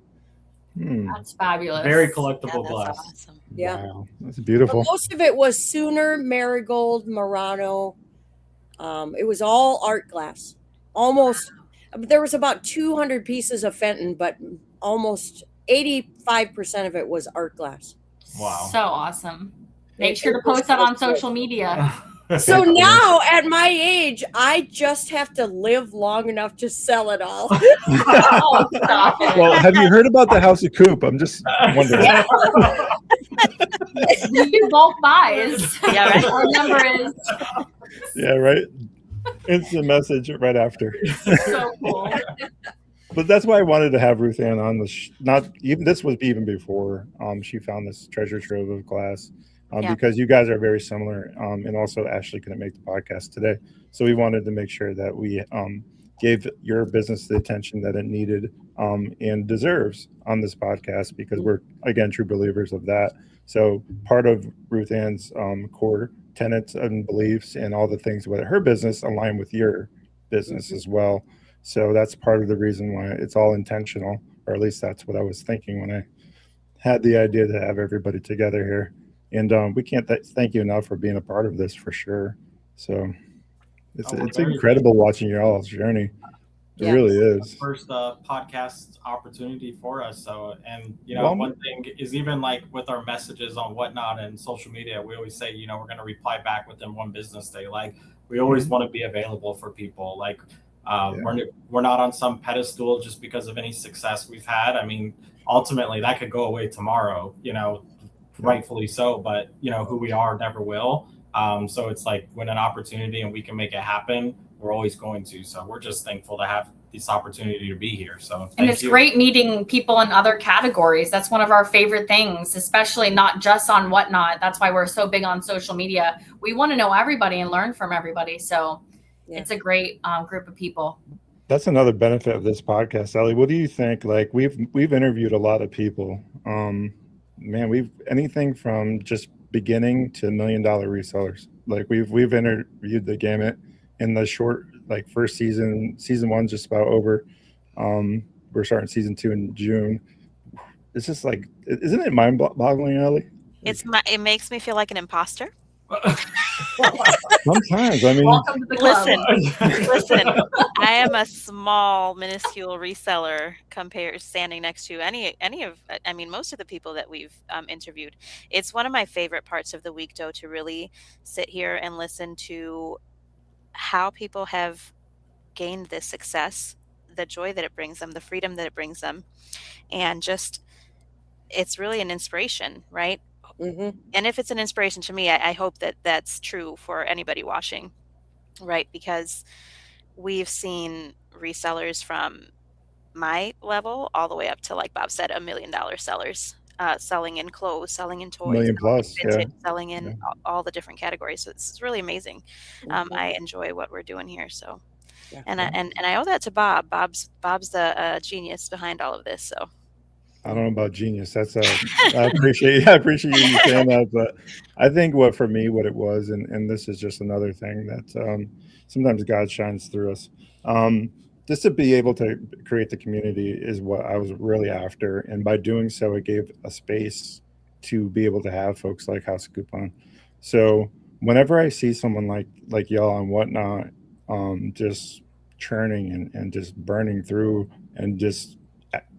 That's fabulous. Very collectible glass. Awesome. Yeah, wow. That's beautiful. but most of it was Sooner, Marigold, Murano. It was all art glass. Almost. There was about 200 pieces of Fenton, but almost 85% of it was art glass. Wow. So awesome. Make It sure to was post that so on cool. social media. So now at my age, I just have to live long enough to sell it all. Oh, stop it. Well, have you heard about the House of Coop? I'm just wondering. We do bulk buys. Yeah, right. Our number is Yeah, right. Instant message right after. so cool. But that's why I wanted to have Ruth Ann on the not even this was even before she found this treasure trove of glass Yeah. because you guys are very similar and also Ashley couldn't make the podcast today, so we wanted to make sure that we gave your business the attention that it needed and deserves on this podcast because we're again true believers of that. So part of Ruth Ann's core tenets and beliefs and all the things with her business align with your business as well. So that's part of the reason why it's all intentional, or at least that's what I was thinking when I had the idea to have everybody together here. And we can't thank you enough for being a part of this for sure. So it's incredible watching your all's journey. It Yeah. really is. First podcast opportunity for us. So, and one thing is even like with our messages on Whatnot and social media, we always say, we're going to reply back within one business day. Like we always want to be available for people. Like we're not on some pedestal just because of any success we've had. I mean, ultimately that could go away tomorrow, rightfully so, but who we are never will. So it's like when an opportunity and we can make it happen, we're always going to. So we're just thankful to have this opportunity to be here. So And it's great meeting people in other categories. That's one of our favorite things, especially not just on Whatnot. That's why we're so big on social media. We want to know everybody and learn from everybody. So it's a great group of people. That's another benefit of this podcast, Ellie. What do you think? Like we've interviewed a lot of people. Man, we've anything from just beginning to $1 million resellers. Like we've interviewed the gamut in the short, like first season 1's just about over. We're starting season 2 in June. It's just like, isn't it mind-boggling, Ellie? It makes me feel like an imposter. Sometimes, I mean, Welcome to the club. Listen, I am a small, minuscule reseller standing next to most of the people that we've interviewed. It's one of my favorite parts of the week, though, to really sit here and listen to how people have gained this success, the joy that it brings them, the freedom that it brings them, and just it's really an inspiration, right? Mm-hmm. And if it's an inspiration to me, I hope that that's true for anybody watching, right? Because we've seen resellers from my level all the way up to, like Bob said, $1 million sellers, selling in clothes, selling in toys, million plus, vintage, selling in all the different categories. So it's really amazing. I enjoy what we're doing here. So, and I owe that to Bob. Bob's the genius behind all of this. So. I don't know about genius. That's I appreciate you saying that, but I think what it was, and this is just another thing that sometimes God shines through us. Just to be able to create the community is what I was really after, and by doing so, it gave a space to be able to have folks like House of Coop on. So whenever I see someone like y'all and Whatnot, just churning and just burning through and just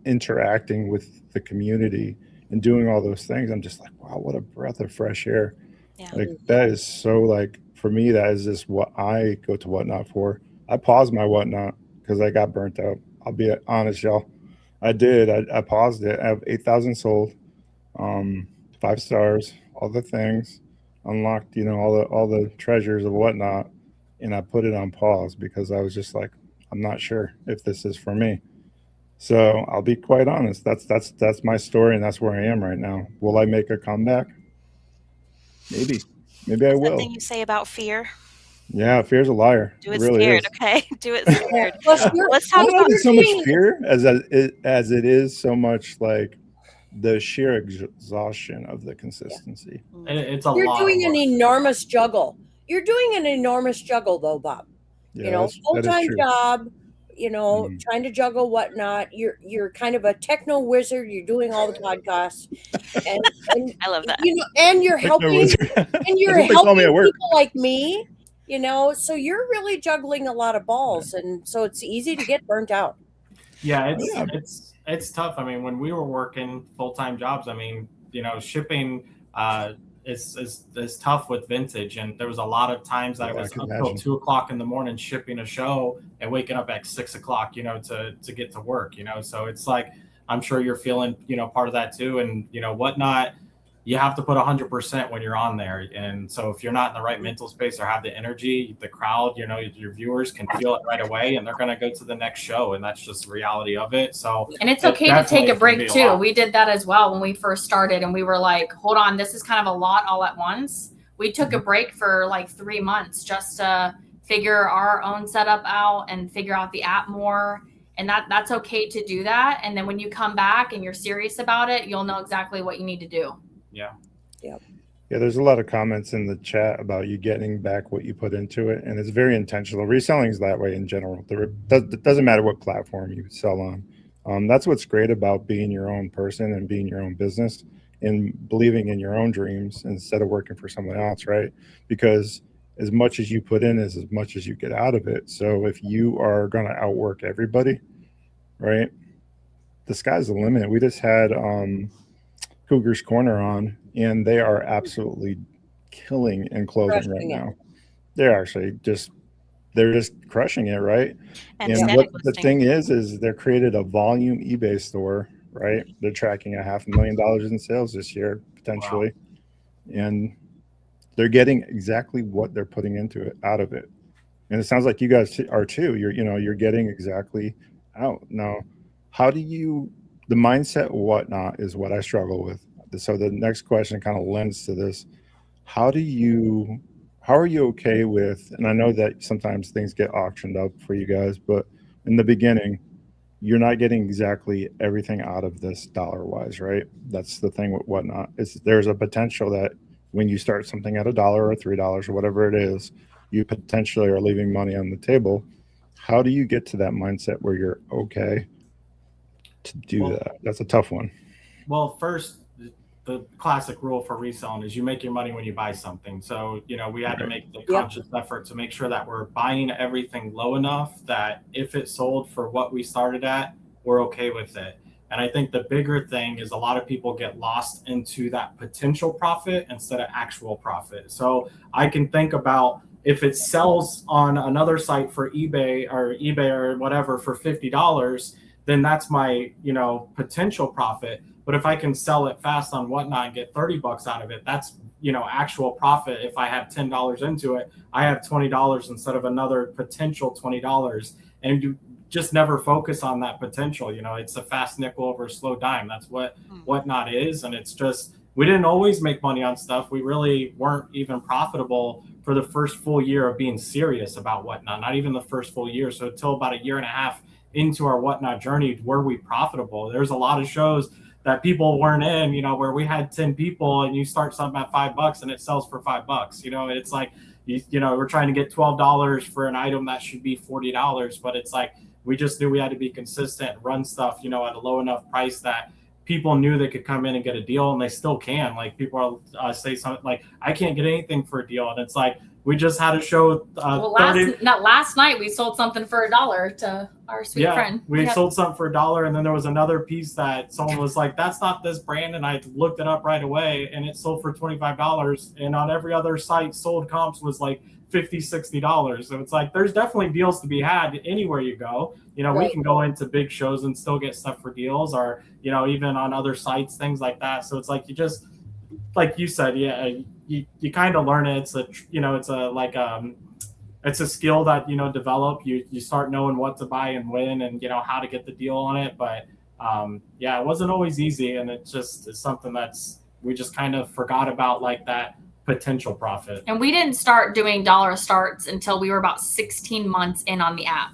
interacting with the community and doing all those things, I'm just like, wow, what a breath of fresh air. Yeah. Like that is so, like, for me, that is just what I go to Whatnot for. I paused my Whatnot because I got burnt out. I'll be honest, y'all. I did. I paused it. I have 8,000 sold, 5 stars, all the things, unlocked, all the treasures of Whatnot, and I put it on pause because I was just like, I'm not sure if this is for me. So I'll be quite honest. That's my story, and that's where I am right now. Will I make a comeback? Maybe I will. Something you say about fear? Yeah, fear's a liar. Do it really scared, is. Okay? Do it scared. Let's talk about so much fear as it is so much like the sheer exhaustion of the consistency. Yeah. It's a lot. You're doing an enormous juggle. You're doing an enormous juggle, though, Bob. Yeah, full-time job. Trying to juggle Whatnot. You're kind of a techno wizard. You're doing all the podcasts, and I love that. And you're helping, people like me, You know, so you're really juggling a lot of balls, and so it's easy to get burnt out. Yeah, it's tough. I mean, when we were working full-time jobs, I mean, shipping is tough with vintage, and there was a lot of times that I was up till 2:00 in the morning shipping a show and waking up at 6:00, to get to work, So it's like, I'm sure you're feeling, part of that too, and whatnot. You have to put 100% when you're on there. And so if you're not in the right mental space or have the energy, the crowd, your viewers can feel it right away, and they're going to go to the next show. And that's just the reality of it. So, and it's okay to take a break too. We did that as well when we first started, and we were like, hold on, this is kind of a lot all at once. We took a break for like 3 months just to figure our own setup out and figure out the app more. And that's okay to do that. And then when you come back and you're serious about it, you'll know exactly what you need to do. Yeah. Yep. Yeah, there's a lot of comments in the chat about you getting back what you put into it, and it's very intentional. Reselling is that way in general. It doesn't matter what platform you sell on. That's what's great about being your own person and being your own business and believing in your own dreams instead of working for someone else, right? Because as much as you put in is as much as you get out of it. So if you are going to outwork everybody, right, the sky's the limit. We just had Cougar's Corner on, and they are absolutely killing and closing right now. They're actually just crushing it, right? And what the thing is they created a volume eBay store, right? They're tracking $500,000 in sales this year potentially. Wow. And they're getting exactly what they're putting into it, out of it. And it sounds like you guys are too. You're getting exactly out. Now, how do you, the mindset whatnot is what I struggle with. So the next question kind of lends to this. How are you okay with, and I know that sometimes things get auctioned up for you guys, but in the beginning, you're not getting exactly everything out of this dollar wise, right? That's the thing with whatnot. There's a potential that when you start something at $1 or $3 or whatever it is, you potentially are leaving money on the table. How do you get to that mindset where you're okay to do that? That's a tough one. Well, first, the classic rule for reselling is you make your money when you buy something. So, we had to make the conscious effort to make sure that we're buying everything low enough that if it sold for what we started at, we're okay with it. And I think the bigger thing is a lot of people get lost into that potential profit instead of actual profit. So I can think about if it sells on another site for eBay or whatever for $50, then that's my, potential profit. But if I can sell it fast on whatnot and get $30 out of it, that's, actual profit. If I have $10 into it, I have $20 instead of another potential $20. And you just never focus on that potential. It's a fast nickel over a slow dime. That's what whatnot is. And it's just, we didn't always make money on stuff. We really weren't even profitable for the first full year of being serious about whatnot, not even the first full year. So until about 1.5 years into our whatnot journey, were we profitable? There's a lot of shows that people weren't in, where we had 10 people and you start something at $5 and it sells for $5. It's like, we're trying to get $12 for an item that should be $40, but it's like, we just knew we had to be consistent, run stuff, at a low enough price that people knew they could come in and get a deal, and they still can. Like, people say something like, I can't get anything for a deal. And it's like, we just had a show. Last night we sold something for $1 to our sweet friend. We sold something for $1, and then there was another piece that someone was like, "That's not this brand," and I looked it up right away, and it sold for $25. And on every other site, sold comps was like $50, $60. So it's like, there's definitely deals to be had anywhere you go. Right. We can go into big shows and still get stuff for deals, or even on other sites, things like that. So it's like, you just, like you said, you kind of learn it. It's it's a skill that develop. You start knowing what to buy and when, and how to get the deal on it. But it wasn't always easy, and it's something we just kind of forgot about, like that potential profit. And we didn't start doing dollar starts until we were about 16 months in on the app.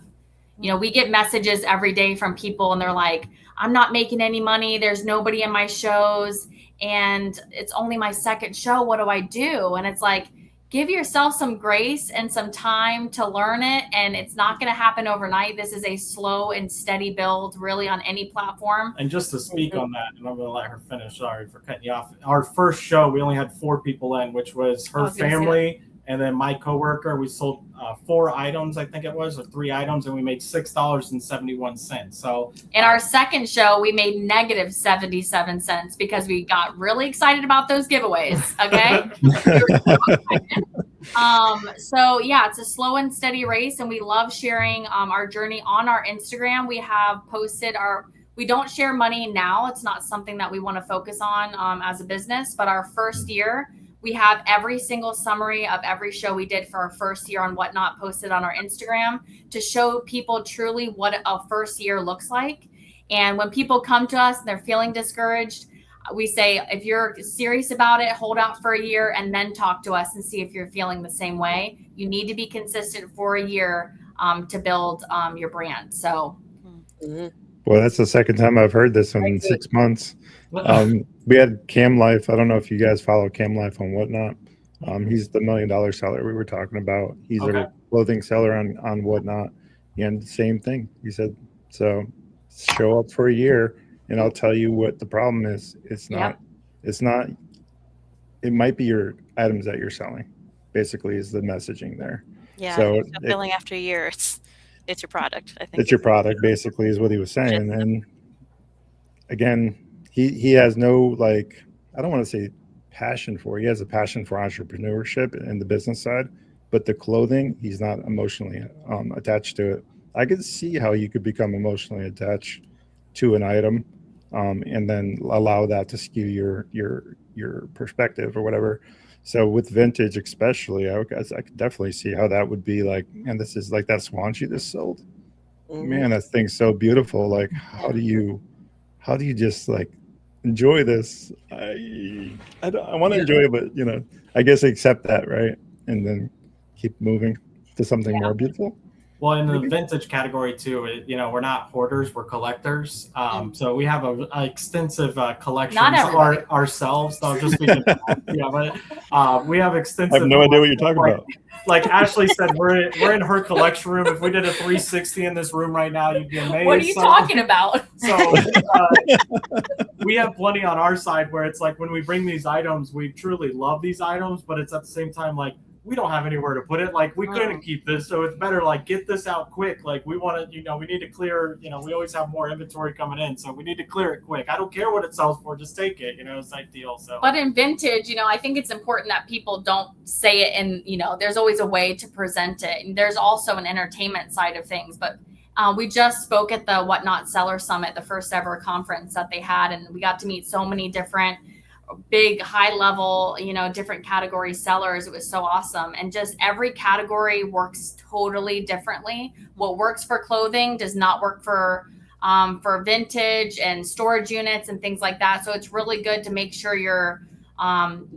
We get messages every day from people, and they're like, I'm not making any money. There's nobody in my shows, and it's only my second show. What do I do? And it's like, give yourself some grace and some time to learn it. And it's not going to happen overnight. This is a slow and steady build, really, on any platform. And just to speak on that, and I'm going to let her finish. Sorry for cutting you off. Our first show, we only had 4 people in, which was her family And then my coworker, we sold 4 items, I think it was, or 3 items, and we made $6.71. So in our second show, we made negative 77 cents because we got really excited about those giveaways. Okay. So yeah, it's a slow and steady race, and we love sharing our journey on our Instagram. We have posted we don't share money now. It's not something that we want to focus on as a business, but our first year, we have every single summary of every show we did for our first year on Whatnot posted on our Instagram to show people truly what a first year looks like. And when people come to us and they're feeling discouraged, we say, if you're serious about it, hold out for a year and then talk to us and see if you're feeling the same way. You need to be consistent for a year to build your brand. So. Well, that's the second time I've heard this in 6 months. We had Cam Life. I don't know if you guys follow Cam Life on Whatnot. He's the $1 million seller we were talking about. He's a clothing seller on Whatnot. And same thing. He said, so show up for a year and I'll tell you what the problem is. It might be your items that you're selling, basically, is the messaging there. Yeah. So feeling after a year, it's your product. I think it's your product, basically, is what he was saying. And again, he has no, like, I don't want to say passion for. He has a passion for entrepreneurship and the business side, but the clothing, he's not emotionally attached to it. I could see how you could become emotionally attached to an item, and then allow that to skew your perspective or whatever. So with vintage, especially, I could definitely see how that would be like. And this is like that swanch you just sold. Man, that thing's so beautiful. Like, how do you just like enjoy this? I want to enjoy it, but I guess accept that, right? And then keep moving to something more beautiful. Well, in the vintage category too, we're not hoarders, we're collectors. So we have an extensive collection ourselves. No, just speaking. But we have extensive. I have no idea what you're talking about. Like Ashley said, we're in her collection room. If we did a 360 in this room right now, you'd be amazed. What are you talking about? So we have plenty on our side where it's like when we bring these items, we truly love these items, but it's at the same time like, we don't have anywhere to put it. Like we couldn't keep this. So it's better like get this out quick. Like we want to, we need to clear, we always have more inventory coming in. So we need to clear it quick. I don't care what it sells for. Just take it, it's like deal. So, but in vintage, I think it's important that people don't say it in, there's always a way to present it. And there's also an entertainment side of things, but we just spoke at the Whatnot Seller Summit, the first ever conference that they had. And we got to meet so many different big high level, different category sellers. It was so awesome. And just every category works totally differently. What works for clothing does not work for vintage and storage units and things like that. So it's really good to make sure you're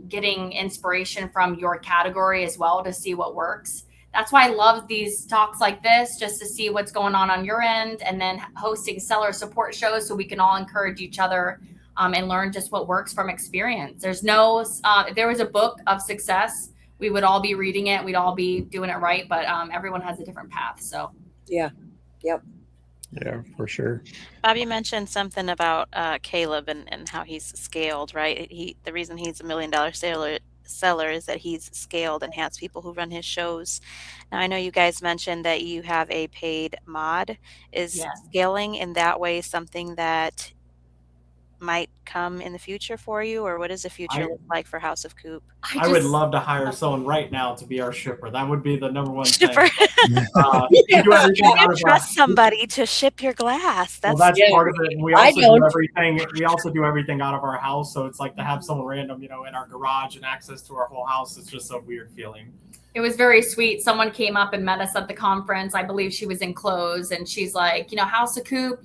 getting inspiration from your category as well to see what works. That's why I love these talks like this, just to see what's going on your end, and then hosting seller support shows so we can all encourage each other and learn just what works from experience. There's no, if there was a book of success, we would all be reading it. We'd all be doing it right. But everyone has a different path. So. Yeah. Yep. Yeah, for sure. Bob, you mentioned something about Caleb and how he's scaled, right? The reason he's $1 million seller is that he's scaled and has people who run his shows. Now, I know you guys mentioned that you have a paid mod. Is scaling in that way something that might come in the future for you, or what does the future look like for House of Coop? I would love to hire someone right now to be our shipper. That would be the number one shipper. Thing. You trust somebody to ship your glass. That's part of it. And we also do everything. We also do everything out of our house. So it's like to have someone random, in our garage and access to our whole house. It's just a weird feeling. It was very sweet. Someone came up and met us at the conference. I believe she was in clothes, and she's like, House of Coop,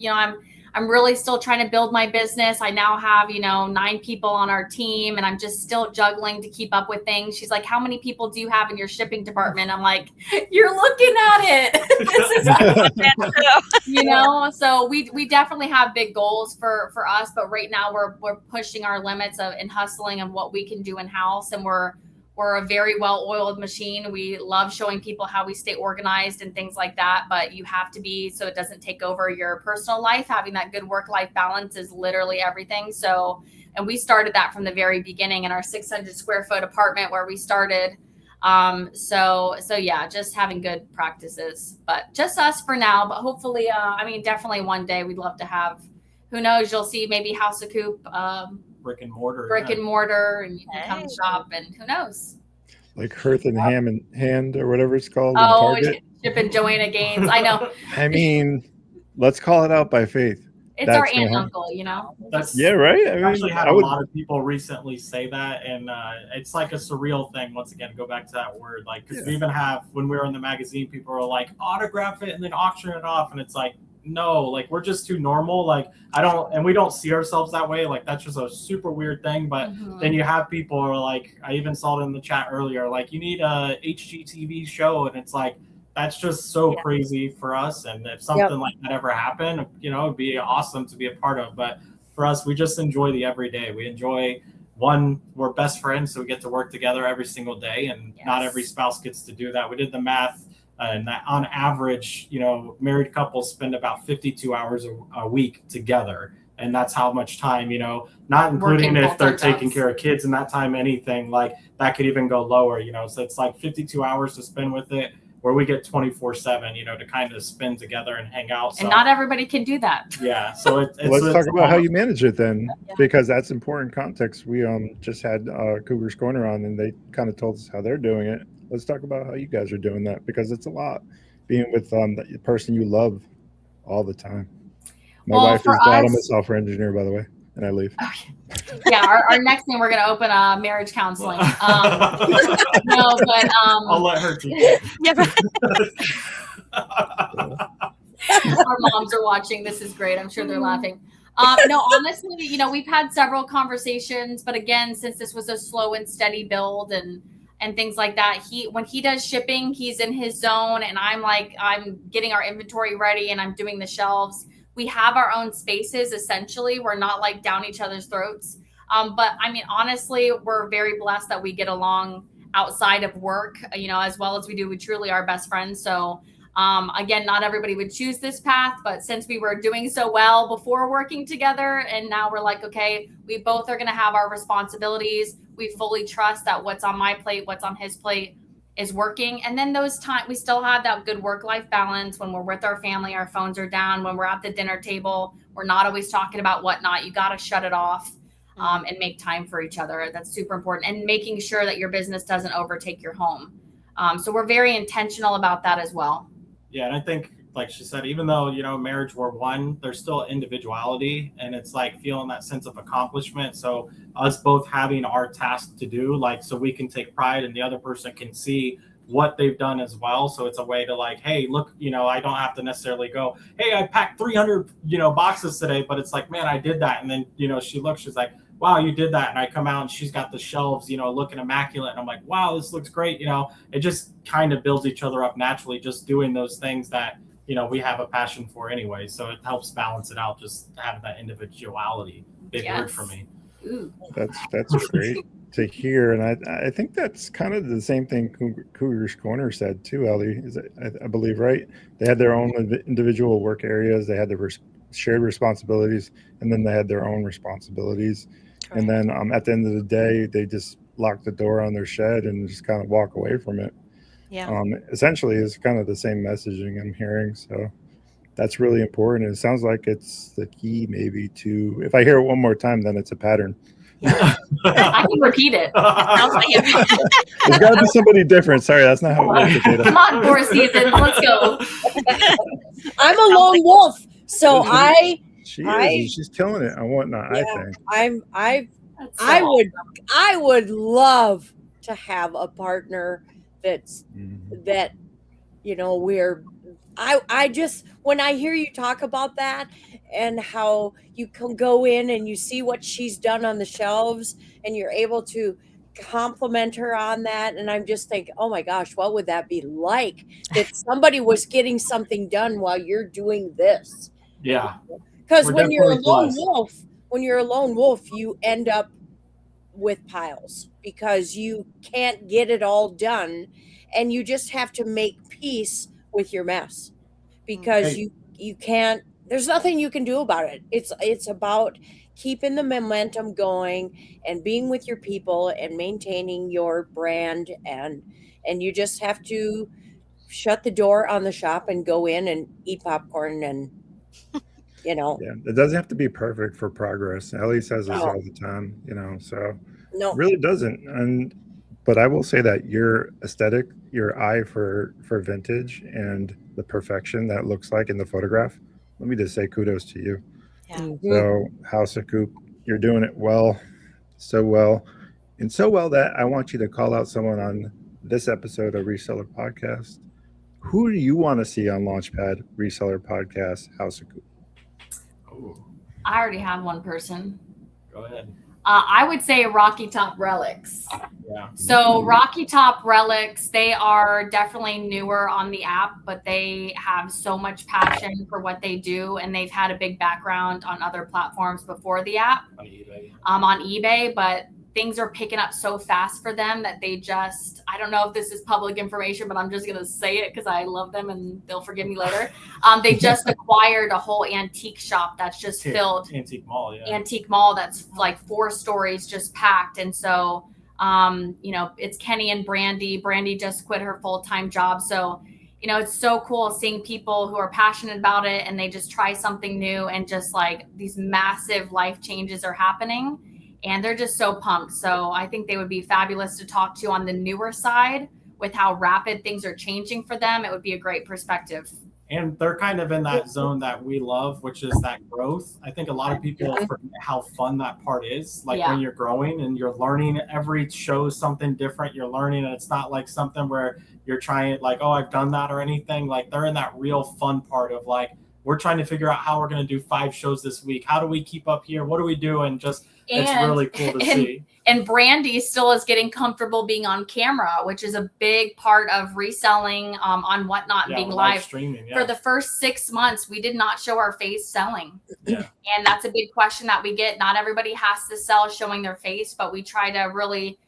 I'm really still trying to build my business. I now have, 9 people on our team, and I'm just still juggling to keep up with things. She's like, how many people do you have in your shipping department? I'm like, you're looking at it. This is, so we definitely have big goals for us, but right now we're pushing our limits and hustling of what we can do in house. And we're a very well-oiled machine. We love showing people how we stay organized and things like that, but you have to be, so it doesn't take over your personal life. Having that good work-life balance is literally everything. So, and we started that from the very beginning in our 600 square foot apartment where we started. So yeah, just having good practices, but just us for now. But hopefully, definitely one day we'd love to have. Who knows? You'll see maybe House of Coop, brick and mortar, and you can come shop, and who knows? Like Hearth and Ham and Hand or whatever it's called. Oh, in Target. Chip and Joanna Gaines. I know. I mean, let's call it out by faith. It's our aunt and uncle, you know. Yeah, right. I actually had a lot of people recently say that, and it's like a surreal thing. Once again, go back to that word, like, because we even have, when we were in the magazine, people were like, autograph it and then auction it off, and it's like, no, like, we're just too normal. Like, we don't see ourselves that way. Like, that's just a super weird thing. But then you have people who are like, I even saw it in the chat earlier, like, you need a HGTV show, and it's like, that's just so crazy for us. And if something like that ever happened, you know, it'd be awesome to be a part of. But for us, we just enjoy the everyday. We enjoy, we're best friends, so we get to work together every single day, and not every spouse gets to do that. We did the math, and that on average, you know, married couples spend about 52 hours a week together. And that's how much time, you know, not including if they're taking care of kids and that time, anything like that could even go lower, you know. So it's like 52 hours to spend with it, where we get 24/7, you know, to kind of spend together and hang out. And not everybody can do that. Yeah. So let's talk about how you manage it then, because that's important context. We just had Cougar's Corner on, and they kind of told us how they're doing it. Let's talk about how you guys are doing that, because it's a lot being with the person you love all the time. My wife is glad I'm a software engineer, by the way, and I leave. Okay. Yeah, our next thing, we're going to open a marriage counseling. No, but I'll let her teach it. Our moms are watching. This is great. I'm sure they're laughing. No, honestly, you know, we've had several conversations, but again, since this was a slow and steady build and things like that, when he does shipping, he's in his zone, and I'm getting our inventory ready, and I'm doing the shelves. We have our own spaces. Essentially, we're not like down each other's throats. But I mean, honestly, we're very blessed that we get along outside of work, you know, as well as we do. We truly are best friends. So again, not everybody would choose this path, but since we were doing so well before working together, and now we're like, okay, we both are going to have our responsibilities. We fully trust that what's on my plate, what's on his plate is working. And then those times we still have that good work-life balance. When we're with our family, our phones are down. When we're at the dinner table, we're not always talking about whatnot. You got to shut it off and make time for each other. That's super important. And making sure that your business doesn't overtake your home. So we're very intentional about that as well. Yeah. And I think, like she said, even though, you know, marriage we're one, there's still individuality, and it's like feeling that sense of accomplishment. So us both having our task to do, like, so we can take pride and the other person can see what they've done as well. So it's a way to like, hey, look, you know, I don't have to necessarily go, hey, I packed 300, you know, boxes today, but it's like, man, I did that. And then, you know, she's like, wow, you did that. And I come out and she's got the shelves, you know, looking immaculate. And I'm like, wow, this looks great. You know, it just kind of builds each other up naturally, just doing those things that, you know, we have a passion for anyway. So it helps balance it out, just having that individuality. Big word for me. Ooh. That's great to hear. And I think that's kind of the same thing Cougar's Corner said too, Ellie, is I believe, right? They had their own individual work areas. They had their shared responsibilities, and then they had their own responsibilities. Correct. And then at the end of the day, they just lock the door on their shed and just kind of walk away from it. Yeah. Essentially, it's kind of the same messaging I'm hearing. So that's really important. It sounds like it's the key, maybe, to, if I hear it one more time, then it's a pattern. Yeah. I can repeat it. There's got to be somebody different. Sorry, that's not how it works. Come on, 4 seasons. Let's go. I'm a lone wolf, so she's killing it on whatnot. I think I would love to have a partner that, you know, I just, when I hear you talk about that and how you can go in and you see what she's done on the shelves and you're able to compliment her on that. And I'm just thinking, oh my gosh, what would that be like if somebody was getting something done while you're doing this? Yeah. Because when you're a lone wolf, you end up with piles because you can't get it all done, and you just have to make peace with your mess because you can't, there's nothing you can do about it. It's about keeping the momentum going and being with your people and maintaining your brand, and you just have to shut the door on the shop and go in and eat popcorn and Yeah, it doesn't have to be perfect for progress. Ellie says this No. all the time, so no. it really doesn't. But I will say that your aesthetic, your eye for vintage and the perfection that looks like in the photograph, let me just say kudos to you. Yeah. Mhm. So House of Coop, you're doing it well, so well, and so well that I want you to call out someone on this episode of Reseller Podcast. Who do you want to see on Launchpad Reseller Podcast, House of Coop? Ooh, I already have one person. go ahead. I would say Rocky Top Relics. Yeah. So Rocky Top Relics, they are definitely newer on the app, but they have so much passion for what they do, and they've had a big background on other platforms before the app, On eBay. but things are picking up so fast for them that they just, I don't know if this is public information, but I'm just going to say it because I love them and they'll forgive me later. They just acquired a whole antique shop that's just filled. Antique mall, yeah. Antique mall that's like 4 stories just packed. And so, it's Kenny and Brandy. Brandy just quit her full-time job. So, it's so cool seeing people who are passionate about it and they just try something new, and just like these massive life changes are happening. And they're just so pumped. So I think they would be fabulous to talk to on the newer side with how rapid things are changing for them. It would be a great perspective. And they're kind of in that zone that we love, which is that growth. I think a lot of people forget how fun that part is. Like when you're growing and you're learning, every show is something different. You're learning, and it's not like something where you're trying like, oh, I've done that or anything. Like they're in that real fun part of like, we're trying to figure out how we're going to do 5 shows this week. How do we keep up here? What do we do? And just, it's really cool to see. And Brandy still is getting comfortable being on camera, which is a big part of reselling on Whatnot and being live. Streaming, For the first 6 months, we did not show our face selling. Yeah. And that's a big question that we get. Not everybody has to sell showing their face, but we try to really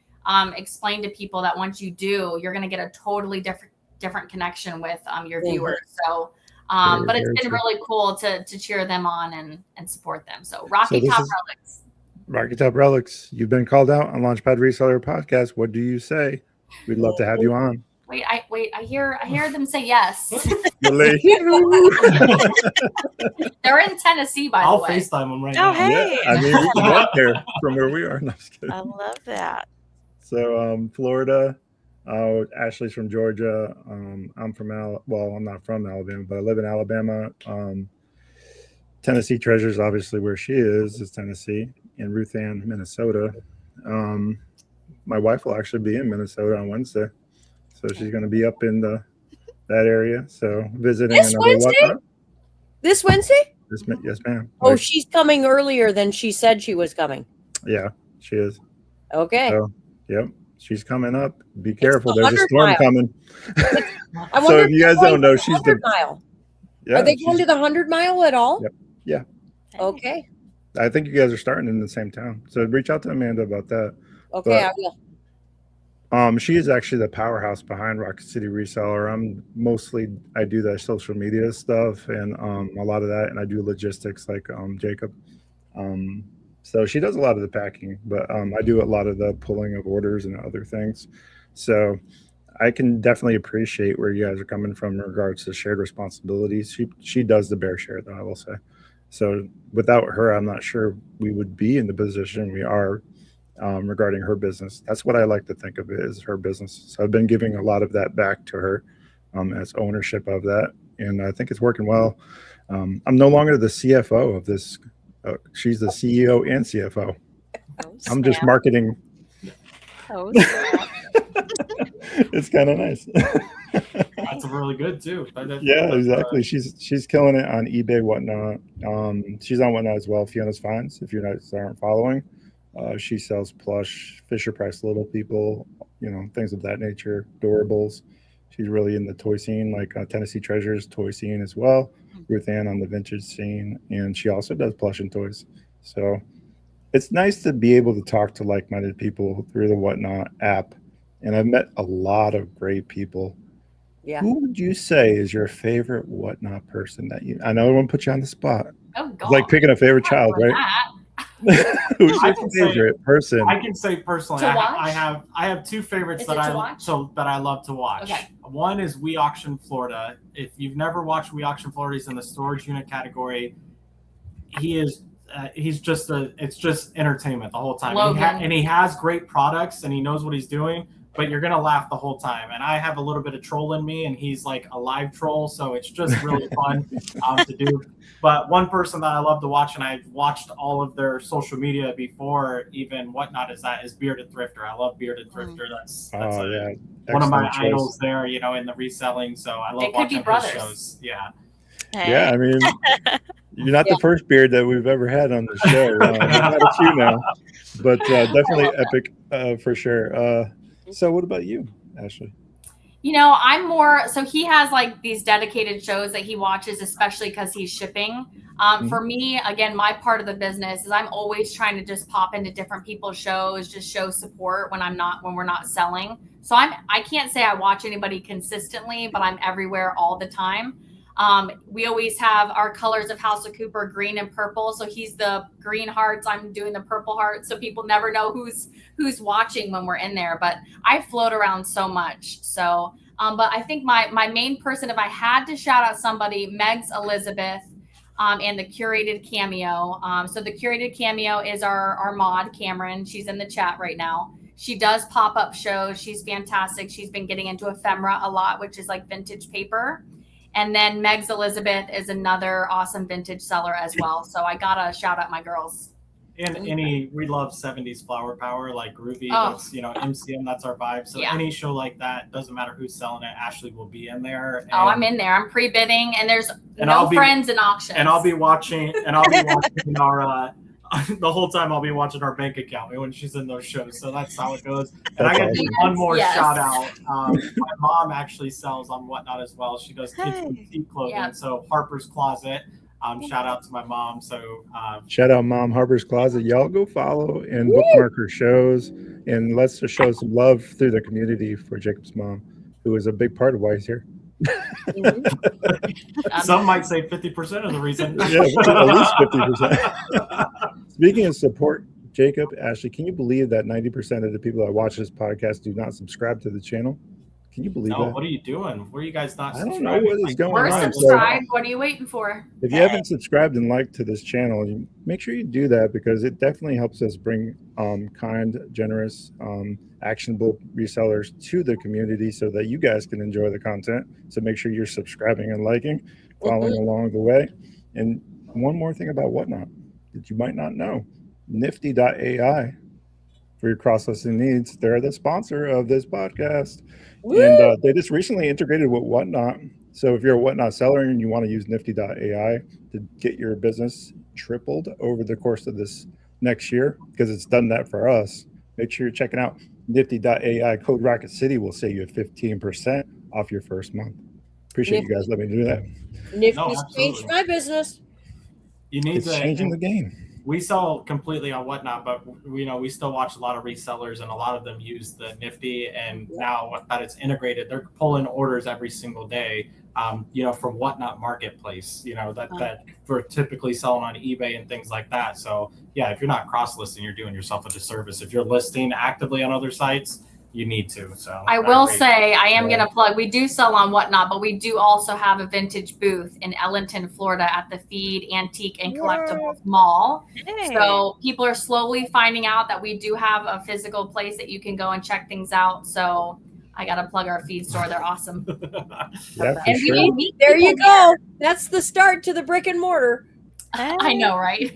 explain to people that once you do, you're going to get a totally different connection with your viewers. So, but it's been really cool to cheer them on and support them. So Rocky Top Relics. Rocky Top Relics, you've been called out on Launchpad Reseller Podcast. What do you say? We'd love to have you on. Wait, I hear them say yes. They're They're in Tennessee, by the way. I'll FaceTime them right now. Oh, hey. Yeah, I mean, we can walk there from where we are. No, I'm just kidding. I love that. So, Florida, Ashley's from Georgia. I'm from I'm not from Alabama, but I live in Alabama. Tennessee Treasures, obviously where she is Tennessee, and Ruth Ann, Minnesota. My wife will actually be in Minnesota on Wednesday, so she's going to be up in that area. So visiting This Wednesday? Whatnot. This Wednesday? Yes, ma'am. Oh, she's coming earlier than she said she was coming. Yeah, she is. Okay. So, yep, she's coming up. Be careful. the There's a storm 100 coming. I So wonder if you guys don't know, she's the 100 mile. yeah. Are they going to the 100 mile at all? Yep. Yeah. Okay. I think you guys are starting in the same town. So reach out to Amanda about that. Okay, I will. She is actually the powerhouse behind Rocket City Reseller. I do the social media stuff and a lot of that, and I do logistics like Jacob. So she does a lot of the packing, but I do a lot of the pulling of orders and other things. So I can definitely appreciate where you guys are coming from in regards to shared responsibilities. She does the bear share, though, I will say. So without her, I'm not sure we would be in the position we are regarding her business. That's what I like to think of it as her business. So I've been giving a lot of that back to her as ownership of that. And I think it's working well. I'm no longer the CFO of this. She's the CEO and CFO. I'm just marketing. It's kind of nice. That's really good too. Yeah, exactly. She's killing it on eBay, Whatnot. She's on Whatnot as well. Fiona's Finds, if you guys aren't following. She sells plush, Fisher Price Little People, things of that nature, durables. She's really in the toy scene, like Tennessee Treasures toy scene as well. Ruth Ann on the vintage scene, and she also does plush and toys. So it's nice to be able to talk to like-minded people through the Whatnot app. And I've met a lot of great people. Yeah. Who would you say is your favorite Whatnot person that I know I won't put you on the spot. Oh, God. It's like picking a favorite child, right? Who's I your can say- favorite person? I can say personally, To watch? I have two favorites Is that it to I watch? that I love to watch. Okay. One is We Auction Florida. If you've never watched We Auction Florida, he's in the storage unit category. He is. He's just it's just entertainment the whole time. Logan. And he has great products and he knows what he's doing, but you're gonna laugh the whole time. And I have a little bit of troll in me, and he's like a live troll, so it's just really fun to do. But one person that I love to watch, and I've watched all of their social media before even Whatnot, is Bearded Thrifter. I love Bearded Thrifter. That's yeah, one of my excellent choice. idols there, in the reselling. So I love They could be watching his brothers. shows. Yeah. Hey. Yeah, I mean, you're not the first beard that we've ever had on the show. We've had a few now, but definitely epic for sure. So what about you, Ashley? I'm more, so he has like these dedicated shows that he watches, especially because he's shipping. For me, again, my part of the business is I'm always trying to just pop into different people's shows, just show support when we're not selling. So I can't say I watch anybody consistently, but I'm everywhere all the time. We always have our colors of House of Coop are green and purple. So he's the green hearts. I'm doing the purple hearts. So people never know who's watching when we're in there. But I float around so much. So, but I think my main person, if I had to shout out somebody, Meg's Elizabeth, and the Curated Cameo. So the Curated Cameo is our mod, Cameron. She's in the chat right now. She does pop-up shows. She's fantastic. She's been getting into ephemera a lot, which is like vintage paper. And then Meg's Elizabeth is another awesome vintage seller as well. So I gotta shout out my girls. And we love 70s flower power, like Groovy. Oh. That's MCM, that's our vibe. So Yeah. any show like that, doesn't matter who's selling it, Ashley will be in there. And, I'm in there. I'm pre-bidding, and there's And no I'll be- friends in auctions. and I'll be watching our the whole time I'll be watching our bank account when she's in those shows. So that's how it goes. And I got That's one more Yes. shout out. My mom actually sells on Whatnot as well. She does kids Hey. boutique clothing. Yeah. So Harper's Closet. Shout out to my mom. So Shout out Mom Harper's Closet. Y'all go follow and bookmark her shows, and let's just show some love through the community for Jacob's mom, who is a big part of why he's here. some might say 50% of the reason. Yeah, at least 50%. Speaking of support, Jacob, Ashley, can you believe that 90% of the people that watch this podcast do not subscribe to the channel? Can you believe No, that? what are you doing? Where are you guys not I don't subscribing? know what is going We're on. So subscribed. What are you waiting for? if you haven't subscribed and liked to this channel, make sure you do that, because it definitely helps us bring kind, generous, actionable resellers to the community so that you guys can enjoy the content. So make sure you're subscribing and liking, following along the way. And one more thing about Whatnot that you might not know, Nifty.ai for your cross-listing needs. They're the sponsor of this podcast. And they just recently integrated with Whatnot. So if you're a Whatnot seller and you want to use Nifty.ai to get your business tripled over the course of this next year, because it's done that for us, make sure you're checking out Nifty.ai. Code Rocket City will save you 15% off your first month. Appreciate you guys letting me do that. Nifty's absolutely. changed my business. You need It's to changing the game. We sell completely on Whatnot, but we still watch a lot of resellers, and a lot of them use the Nifty. And now that it's integrated, they're pulling orders every single day. From Whatnot Marketplace. That we're typically selling on eBay and things like that. So yeah, if you're not cross-listing, you're doing yourself a disservice. If you're listing actively on other sites, you need to. So I I will agree. say, I am going to plug, we do sell on Whatnot, but we do also have a vintage booth in Ellington, Florida at the Feed Antique and Collectibles Mall. Hey. So people are slowly finding out that we do have a physical place that you can go and check things out. So I got to plug our feed store. They're awesome. Yeah, for And sure. we meet There you people go. That's the start to the brick and mortar. I know, right?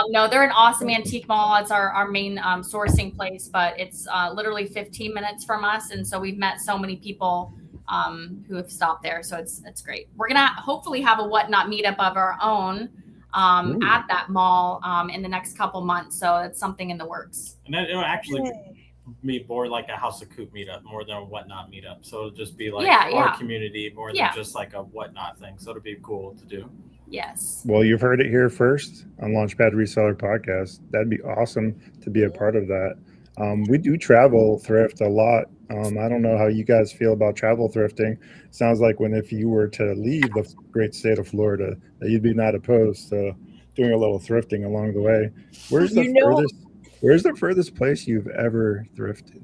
No, they're an awesome antique mall. It's our main sourcing place, but it's literally 15 minutes from us. And so we've met so many people who have stopped there. So it's great. We're going to hopefully have a Whatnot meetup of our own at that mall in the next couple months. So it's something in the works. And then it'll actually be more like a House of Coop meetup more than a Whatnot meetup. So it'll just be like our community more than just like a Whatnot thing. So it'll be cool to do. Yes. Well, you've heard it here first on Launchpad Reseller Podcast. That'd be awesome to be a part of that. We do travel thrift a lot. I don't know how you guys feel about travel thrifting. Sounds like if you were to leave the great state of Florida, that you'd be not opposed to doing a little thrifting along the way. Where's the furthest place you've ever thrifted?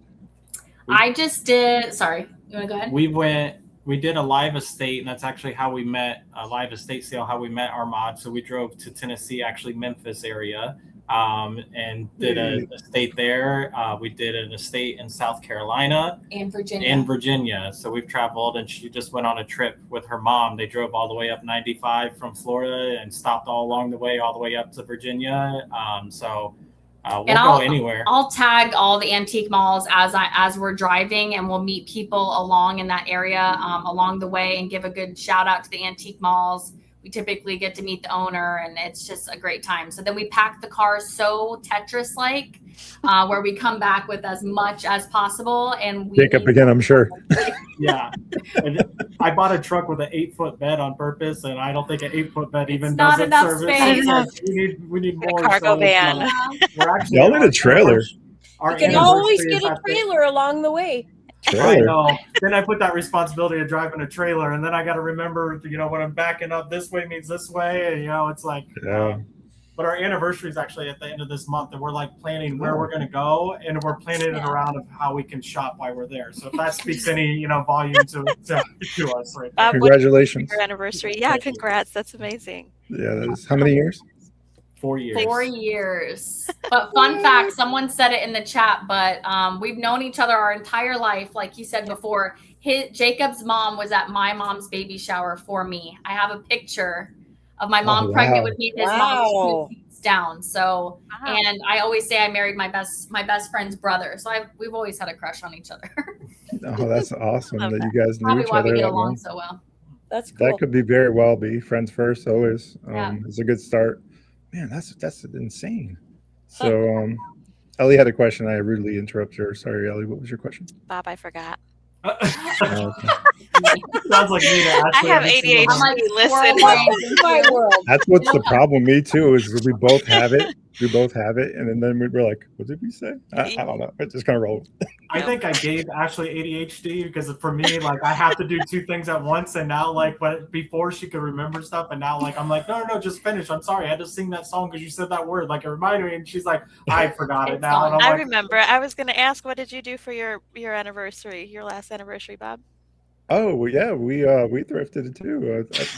I just did. Sorry, you want to go ahead? We did a live estate, and that's actually how we met, a live estate sale, how we met our mod. So we drove to Tennessee, actually Memphis area, and did an estate there. We did an estate in South Carolina. And Virginia. So we've traveled, and she just went on a trip with her mom. They drove all the way up 95 from Florida and stopped all along the way, all the way up to Virginia. We'll go anywhere. I'll tag all the antique malls as we're driving, and we'll meet people along in that area along the way and give a good shout out to the antique malls. We typically get to meet the owner, and it's just a great time. So then we pack the cars so Tetris-like, where we come back with as much as possible. And we pick up again, I'm sure. Yeah. And I bought a truck with an 8-foot bed on purpose, and I don't think an 8-foot bed even does it service. We need more. A cargo van. Y'all need a trailer. You can always get a trailer along the way. I know. Then I put that responsibility of driving a trailer, and then I got to remember, when I'm backing up this way means this way, and it's like. Yeah. But our anniversary is actually at the end of this month, and we're like planning where we're going to go, and we're planning it around of how we can shop while we're there. So if that speaks any volume to us, right? Congratulations! Your anniversary, yeah, congrats. That's amazing. Yeah, that is how many years? 4 years. 4 years. But fun fact, someone said it in the chat, but we've known each other our entire life. Like you said before, Jacob's mom was at my mom's baby shower for me. I have a picture of my mom pregnant with me. His mom was 2 feet down. So, and I always say I married my best friend's brother. So we've always had a crush on each other. Oh, that's awesome that you guys knew Probably each why other. we get along so well. That's cool. That could be very well be friends first always. It's a good start. Man, that's insane. So, Ellie had a question. I rudely interrupted her. Sorry, Ellie. What was your question? Bob, I forgot. Sounds like me to I have ADHD. I'm like, Listen. That's what's the problem. Me too. Is we both have it. And then we were like, "What did we say?" I don't know. It just kind of rolled. I think I gave actually ADHD because for me, like I have to do 2 things at once, and now but before she could remember stuff, and now I'm like, no, just finish. I'm sorry, I had to sing that song because you said that word. Like it reminded me, and she's like, I forgot it now. And I remember. I was going to ask, what did you do for your anniversary, your last anniversary, Bob? Oh yeah, we thrifted too.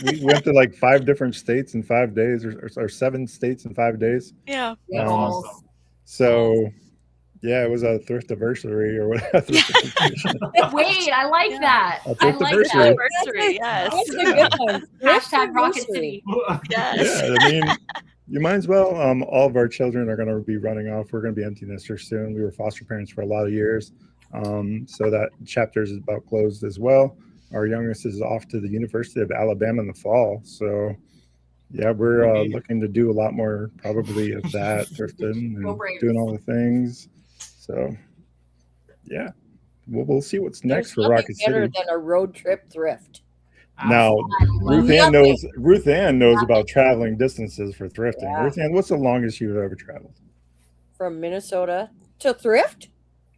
We went to like 5 different states in 5 days, or 7 states in 5 days. Yeah. Awesome. So, yeah, it was a thrift anniversary or whatever. Wait, I like that. A I thrift like anniversary. that. Anniversary, yes. That's a good one. Hashtag Rocket City. Yes. Yeah, I mean, you might as well. All of our children are going to be running off. We're going to be empty nesters soon. We were foster parents for a lot of years. So that chapter is about closed as well. Our youngest is off to the University of Alabama in the fall. So, yeah, we're looking to do a lot more probably of that, thrifting and doing all the things. So, yeah, we'll see what's next for Rocket City. Better than a road trip thrift. Now, Ruth Ann knows about traveling distances for thrifting. Yeah. Ruth Ann, what's the longest you've ever traveled? From Minnesota to thrift?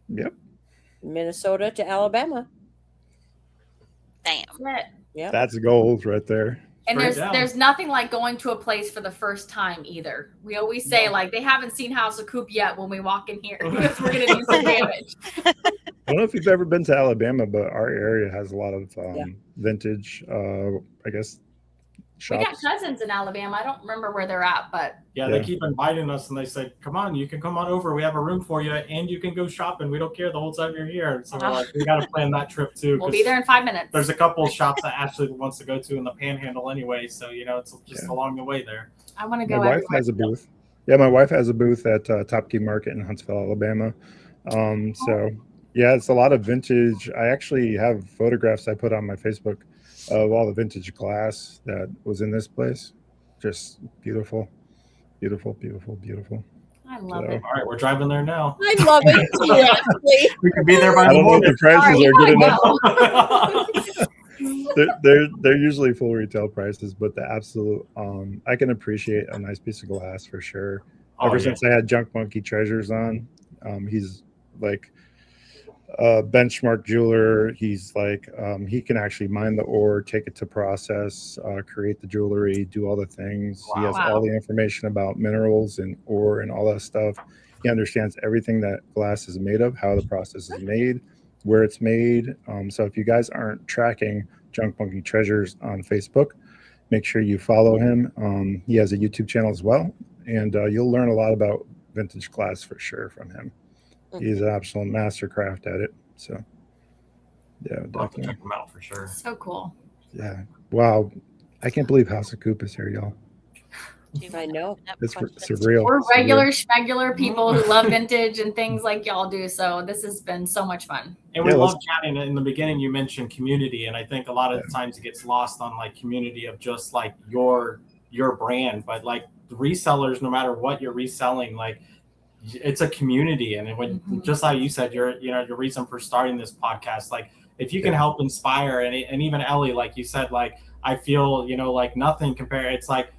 Yep. Minnesota to Alabama. Damn. Yeah. That's gold right there. And there's nothing like going to a place for the first time either. We always say like they haven't seen House of Coop yet when we walk in here because we're going to do some damage. I don't know if you've ever been to Alabama, but our area has a lot of vintage, I guess, shops. We got cousins in Alabama. I don't remember where they're at, but they keep inviting us, and they say, "Come on, you can come on over. We have a room for you, and you can go shopping. We don't care the whole time you're here." So we're like, we got to plan that trip too. We'll be there in 5 minutes. There's a couple of shops that Ashley wants to go to in the Panhandle anyway, so it's just along the way there. I want to go. My wife has a booth. Yeah, my wife has a booth at Top Key Market in Huntsville, Alabama. So yeah, it's a lot of vintage. I actually have photographs I put on my Facebook of all the vintage glass that was in this place. Just beautiful, beautiful, beautiful, beautiful. I love it. All right, we're driving there now. I love it. We could be there by the morning. The prices are good enough. They're usually full retail prices, but the absolute I can appreciate a nice piece of glass for sure. Ever since I had Junk Monkey Treasures on, he's like benchmark jeweler. He's like, he can actually mine the ore, take it to process, create the jewelry, do all the things. He has all the information about minerals and ore and all that stuff. He understands everything that glass is made of, how the process is made, where it's made. So if you guys aren't tracking Junk Monkey Treasures on Facebook, make sure you follow him. He has a YouTube channel as well, and you'll learn a lot about vintage glass for sure from him. He's an absolute mastercraft at it. So, yeah, I'll have to definitely. check them out for sure. So cool. Yeah. Wow. I can't believe House of Coop is here, y'all. I know. It's surreal. We're regular schmegular people who love vintage and things like y'all do. So this has been so much fun. And we love chatting. In the beginning, you mentioned community, and I think a lot of the times it gets lost on like community of just like your brand, but like the resellers, no matter what you're reselling, like it's a community. And when just like you said, your reason for starting this podcast, like if you can help inspire, and even Ellie, like you said, like I feel like nothing compared. It's like,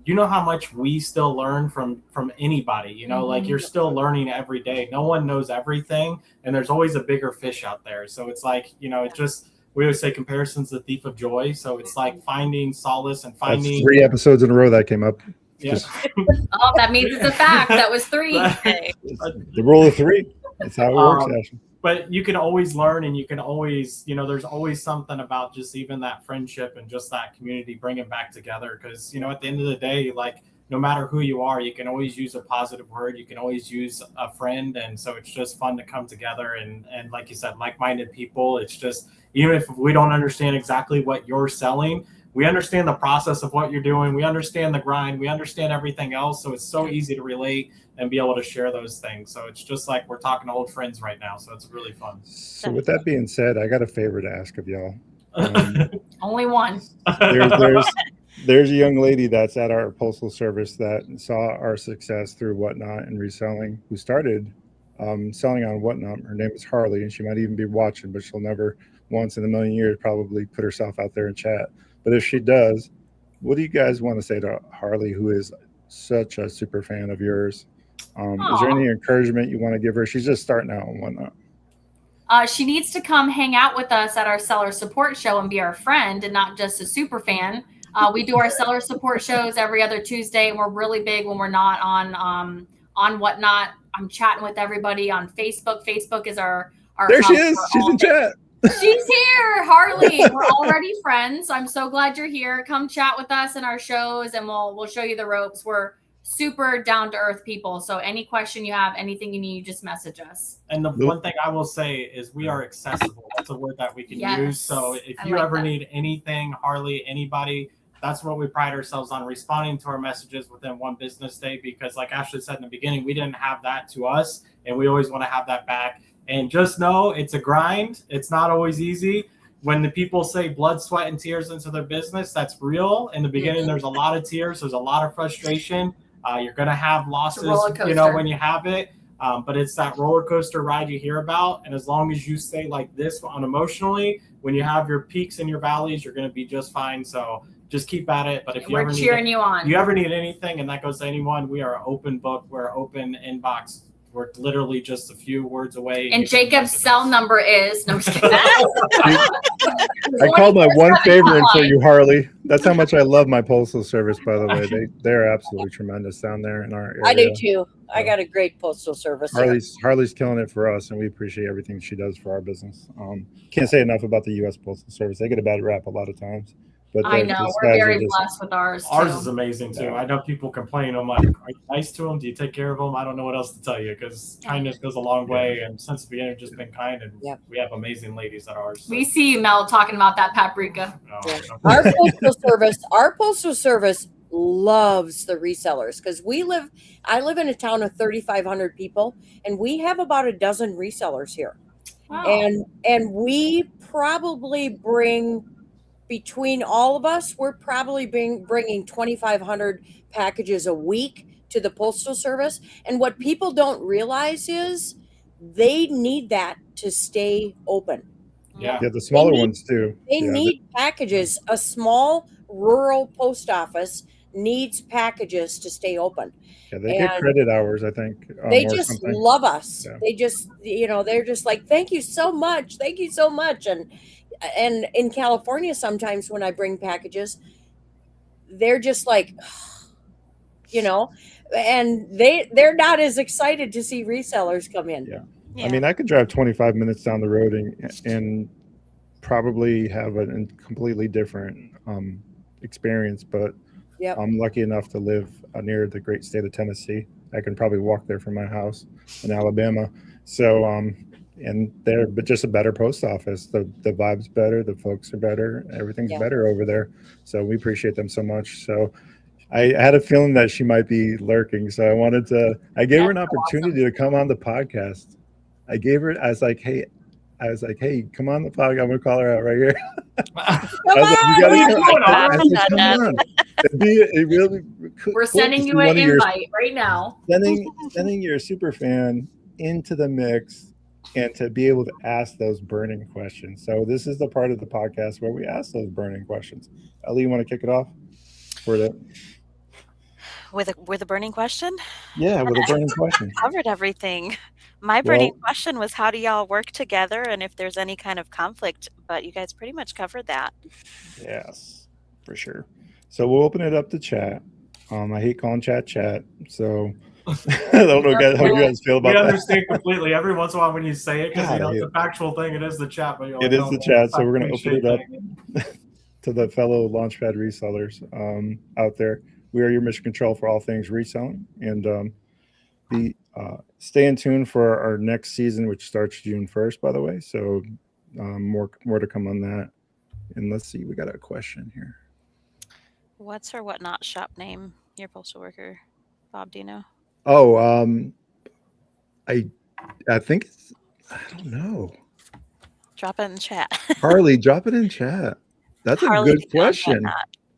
how much we still learn from anybody, like you're still learning every day. No one knows everything, and there's always a bigger fish out there. So it's like, it just, we always say comparison's the thief of joy. So it's like finding solace and finding. That's 3 episodes in a row that came up. Yeah. Oh, that means it's a fact. That was 3. The rule of 3. That's how it works, Ashley. But you can always learn, and you can always, there's always something about just even that friendship and just that community bringing back together. Because, at the end of the day, like no matter who you are, you can always use a positive word. You can always use a friend. And so it's just fun to come together. And like you said, like-minded people, it's just, even if we don't understand exactly what you're selling, we understand the process of what you're doing. We understand the grind. We understand everything else. So it's so easy to relate and be able to share those things. So it's just like we're talking to old friends right now. So it's really fun. So with that being said, I got a favor to ask of y'all. Only one. There's a young lady that's at our postal service that saw our success through Whatnot and reselling, who started selling on Whatnot. Her name is Harley, and she might even be watching, but she'll never once in a million years probably put herself out there and chat. But if she does, what do you guys want to say to Harley, who is such a super fan of yours? Is there any encouragement you want to give her? She's just starting out and whatnot. She needs to come hang out with us at our seller support show and be our friend and not just a super fan. We do our seller support shows every other Tuesday, and we're really big when we're not on Whatnot. I'm chatting with everybody on Facebook. Facebook is our there she is. She's in chat. She's here, Harley. We're already friends. I'm so glad you're here. Come chat with us in our shows, and we'll show you the ropes. We're super down to earth people. So any question you have, anything you need, just message us. And the one thing I will say is we are accessible. That's a word that we can use. So if you ever need anything, Harley, anybody, that's what we pride ourselves on, responding to our messages within 1 business day. Because like Ashley said in the beginning, we didn't have that to us, and we always want to have that back. And just know it's a grind. It's not always easy. When the people say blood, sweat, and tears into their business, that's real. In the beginning, there's a lot of tears. There's a lot of frustration. You're going to have losses, when you have it. But it's that roller coaster ride you hear about. And as long as you stay like this unemotionally, when you have your peaks and your valleys, you're going to be just fine. So just keep at it. But if you ever cheering you on. You ever need anything, and that goes to anyone, we are an open book. We're an open inbox. We're literally just a few words away. And Jacob's cell number is no. I'm just kidding. I called my one favor in for you, Harley. That's how much I love my postal service, by the way. They're absolutely tremendous down there in our area. I do too. I got a great postal service. Harley's killing it for us, and we appreciate everything she does for our business. Can't say enough about the U.S. Postal Service. They get a bad rap a lot of times. But I know we're very blessed with ours. Ours is amazing too. I know people complain. I'm like, are you nice to them? Do you take care of them? I don't know what else to tell you, because kindness goes a long way. And since the beginning, just been kind, and we have amazing ladies at ours. So. We see you, Mel, talking about that paprika. Our postal service loves the resellers, because I live in a town of 3,500 people, and we have about a dozen resellers here. Wow. And we probably bring, between all of us, we're probably bringing 2,500 packages a week to the postal service. And what people don't realize is they need that to stay open. Yeah, the smaller ones too. They need packages. A small rural post office needs packages to stay open. Yeah, they get And credit hours, I think. they or just something. love us. Yeah. They just, they're just like, thank you so much. Thank you so much. And in California, sometimes when I bring packages, they're just like, and they're not as excited to see resellers come in. Yeah. Yeah. I mean, I could drive 25 minutes down the road and probably have a completely different experience, but Yep. I'm lucky enough to live near the great state of Tennessee. I can probably walk there from my house in Alabama. So, and they're just a better post office. The vibe's better, the folks are better, everything's Yeah. better over there. So we appreciate them so much. So I had a feeling that she might be lurking. So I gave her an opportunity to come on the podcast. I was like, hey, come on the podcast. I'm gonna call her out right here. Come on. We're sending you an invite right now. Sending your super fan into the mix and to be able to ask those burning questions. So this is the part of the podcast where we ask those burning questions. Ellie, you want to kick it off? With a burning question? Yeah, with a burning question. Covered everything. My burning question was, how do y'all work together and if there's any kind of conflict? But you guys pretty much covered that. Yes, for sure. So we'll open it up to chat. I hate calling chat. So I don't know how you guys feel about that. We understand completely. Every once in a while when you say it, because it's a factual thing, it is the chat. But it is the chat, so we're going to open it up to the fellow Launchpad resellers out there. We are your mission control for all things reselling, and stay in tune for our next season, which starts June 1st, by the way. So more to come on that. And let's see, we got a question here. What's her whatnot shop name? Your postal worker, Bob. Do you know? Oh, I think it's, I don't know. Drop it in chat. Harley, drop it in chat. That's Harley, a good question.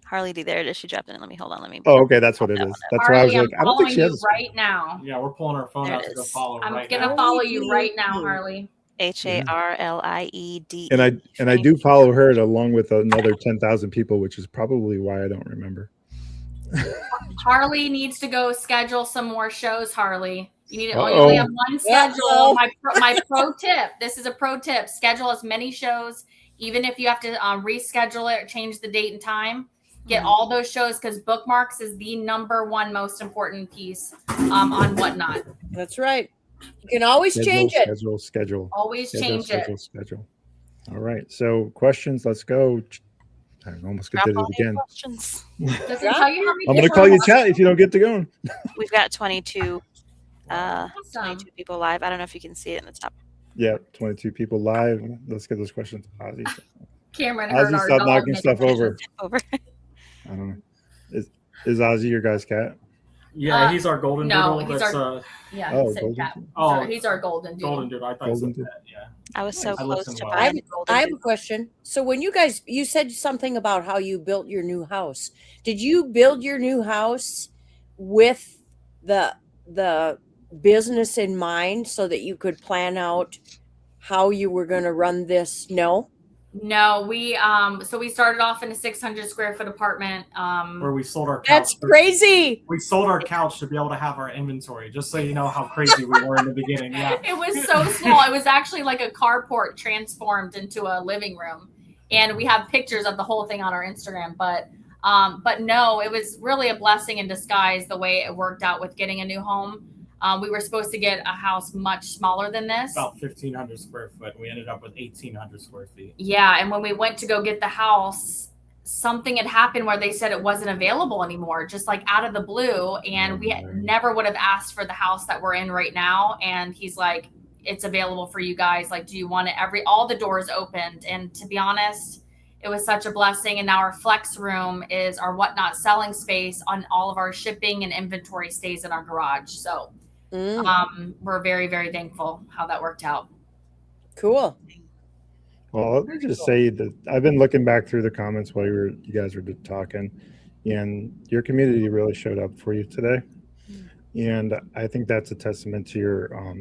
Harley D, there it is. She dropped it in. Let me. Oh, okay, that's what it is. That's why I was like, I don't think she has right now. Yeah, we're pulling our phone out to go follow. I'm gonna follow you right now, Harley. HARLIED. And I do follow her along with another 10,000 people, which is probably why I don't remember. Harley needs to go schedule some more shows. Harley, you need to only have one schedule. My pro tip. This is a pro tip. Schedule as many shows, even if you have to reschedule it or change the date and time. Get all those shows, because bookmarks is the number one most important piece on whatnot. That's right. You can always change it. Schedule. Always change it. Schedule. All right. So questions. Let's go. I almost did it again. Questions. Does it tell you how many? I'm going to call you chat if you don't get to going. We've got 22 people live. I don't know if you can see it in the top. Yeah, 22 people live. Let's get those questions. Ozzy. Cameron, Ozzy, stop knocking stuff over. I don't know. Is Ozzy your guy's cat? Yeah, he's our golden doodle. He's cat. He's our golden doodle. Golden doodle. I thought golden doodle. Yeah. I was so close to buying I have a question. So when you said something about how you built your new house. Did you build your new house with the business in mind so that you could plan out how you were going to run this? No, we started off in a 600 square foot apartment. Where we sold our couch. That's crazy. We sold our couch to be able to have our inventory, just so you know how crazy we were in the beginning. Yeah. It was so small. It was actually like a carport transformed into a living room. And we have pictures of the whole thing on our Instagram. But no, it was really a blessing in disguise the way it worked out with getting a new home. We were supposed to get a house much smaller than this. About 1,500 square foot. We ended up with 1,800 square feet. Yeah, and when we went to go get the house, something had happened where they said it wasn't available anymore, just like out of the blue. And we never would have asked for the house that we're in right now. And he's like, it's available for you guys. Like, do you want it? All the doors opened. And to be honest, it was such a blessing. And now our flex room is our whatnot selling space on all of our shipping and inventory stays in our garage. So we're very, very thankful how that worked out. Cool. Well, let me just say that I've been looking back through the comments while you guys were talking, and your community really showed up for you today. And I think that's a testament to your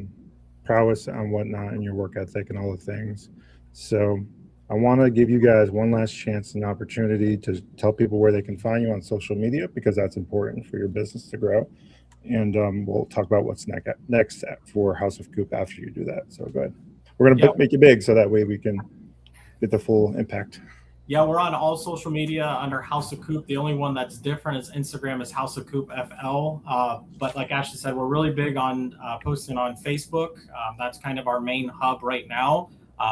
prowess on whatnot and your work ethic and all the things. So I want to give you guys one last chance and opportunity to tell people where they can find you on social media, because that's important for your business to grow. And we'll talk about what's next for House of Coop after you do that. So go ahead. We're going to make it big so that way we can get the full impact. Yeah, we're on all social media under House of Coop. The only one that's different is Instagram is House of Coop FL. But like Ashley said, we're really big on posting on Facebook. That's kind of our main hub right now.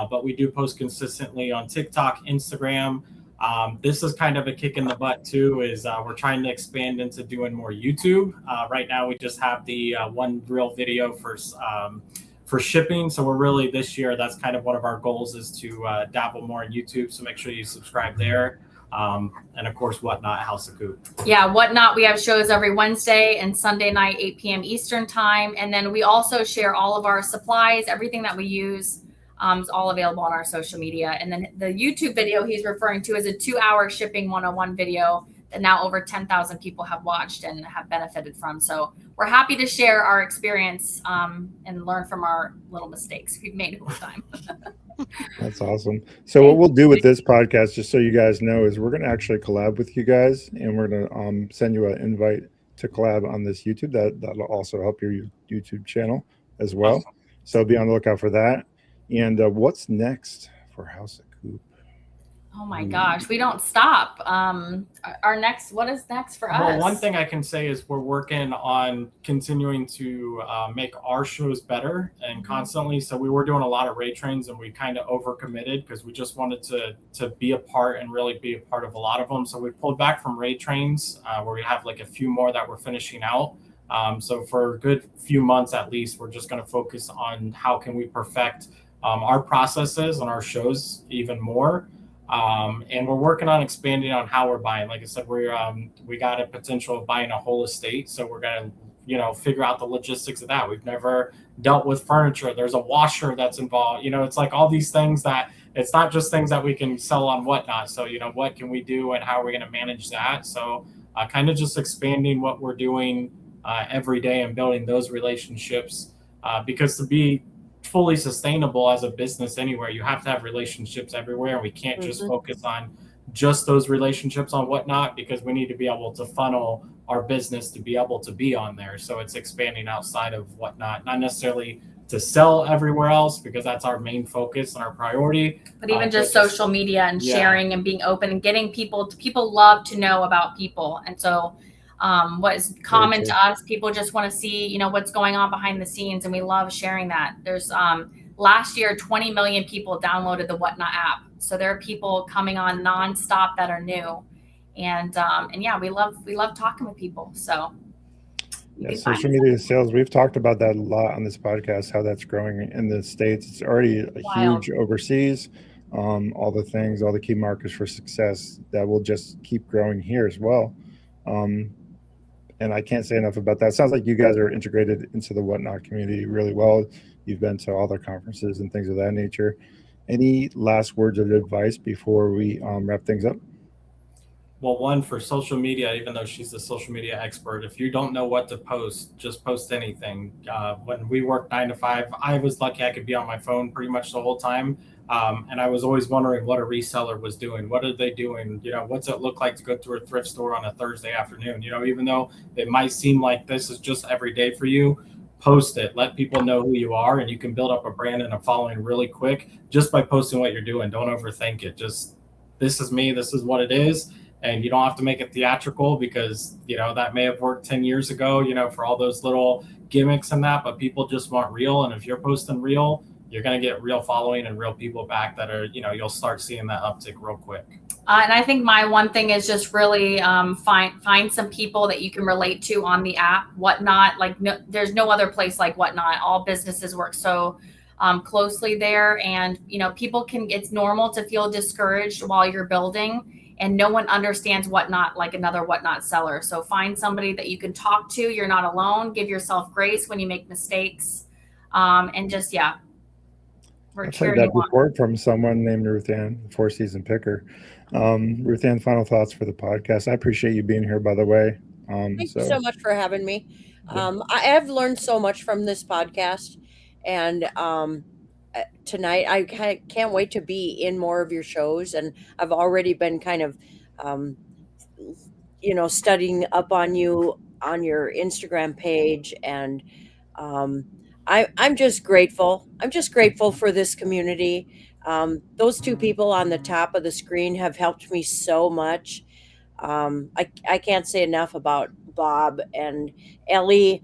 But we do post consistently on TikTok, Instagram. This is kind of a kick in the butt too, is we're trying to expand into doing more YouTube. Right now, we just have the one real video for shipping. So we're really, this year, that's kind of one of our goals, is to dabble more in YouTube. So make sure you subscribe there. And of course, Whatnot, House of Coop. Yeah, Whatnot, we have shows every Wednesday and Sunday night, 8 p.m. Eastern time. And then we also share all of our supplies, everything that we use is all available on our social media. And then the YouTube video he's referring to is a 2-hour shipping 101 video that now over 10,000 people have watched and have benefited from. So we're happy to share our experience and learn from our little mistakes we've made over time. That's awesome. So what we'll do with this podcast, just so you guys know, is we're going to actually collab with you guys, and we're going to send you an invite to collab on this YouTube. That'll also help your YouTube channel as well. Awesome. So be on the lookout for that. And what's next for House of Coop? Oh my gosh, we don't stop. What is next for us? Well, one thing I can say is we're working on continuing to make our shows better and constantly. So we were doing a lot of raid trains, and we kind of overcommitted because we just wanted to be a part and really be a part of a lot of them. So we pulled back from raid trains where we have like a few more that we're finishing out. So for a good few months at least, we're just going to focus on how can we perfect our processes and our shows even more. And we're working on expanding on how we're buying. Like I said, we got a potential of buying a whole estate. So we're going to, figure out the logistics of that. We've never dealt with furniture. There's a washer that's involved. It's like all these things that it's not just things that we can sell on Whatnot. So, what can we do and how are we going to manage that? So kind of just expanding what we're doing every day and building those relationships because to be fully sustainable as a business anywhere, you have to have relationships everywhere, and we can't just focus on just those relationships on Whatnot, because we need to be able to funnel our business to be able to be on there. So it's expanding outside of Whatnot, not necessarily to sell everywhere else, because that's our main focus and our priority, but even just social media and sharing and being open and getting people love to know about people. And so what is common to us, people just want to see, what's going on behind the scenes, and we love sharing that. There's last year, 20 million people downloaded the Whatnot app. So there are people coming on nonstop that are new, and yeah, we love talking with people. So yeah, social media sales, we've talked about that a lot on this podcast, how that's growing in the States. It's already huge overseas. All the things, all the key markers for success that will just keep growing here as well. And I can't say enough about that. It sounds like you guys are integrated into the Whatnot community really well. You've been to all their conferences and things of that nature. Any last words of advice before we wrap things up? Well, one, for social media, even though she's a social media expert, if you don't know what to post, just post anything. When we worked 9 to 5, I was lucky I could be on my phone pretty much the whole time. And I was always wondering what a reseller was doing. What are they doing? What's it look like to go through a thrift store on a Thursday afternoon? Even though it might seem like this is just every day for you, post it. Let people know who you are, and you can build up a brand and a following really quick just by posting what you're doing. Don't overthink it. Just, this is me. This is what it is. And you don't have to make it theatrical, because, that may have worked 10 years ago, for all those little gimmicks and that, but people just want real. And if you're posting real, you're going to get real following and real people back that are, you'll start seeing that uptick real quick. And I think my one thing is just really find some people that you can relate to on the app. Whatnot, there's no other place like Whatnot. All businesses work so closely there, and people it's normal to feel discouraged while you're building, and no one understands Whatnot like another Whatnot seller. So find somebody that you can talk to. You're not alone. Give yourself grace when you make mistakes, and just I've heard that before from someone named Ruth Ann, four-season picker. Ruth Ann, final thoughts for the podcast. I appreciate you being here, by the way. Thank you so much for having me. I have learned so much from this podcast, and tonight. I can't wait to be in more of your shows, and I've already been kind of, um, studying up on you on your Instagram page, and I'm just grateful. I'm just grateful for this community. Those two people on the top of the screen have helped me so much. I can't say enough about Bob and Ellie.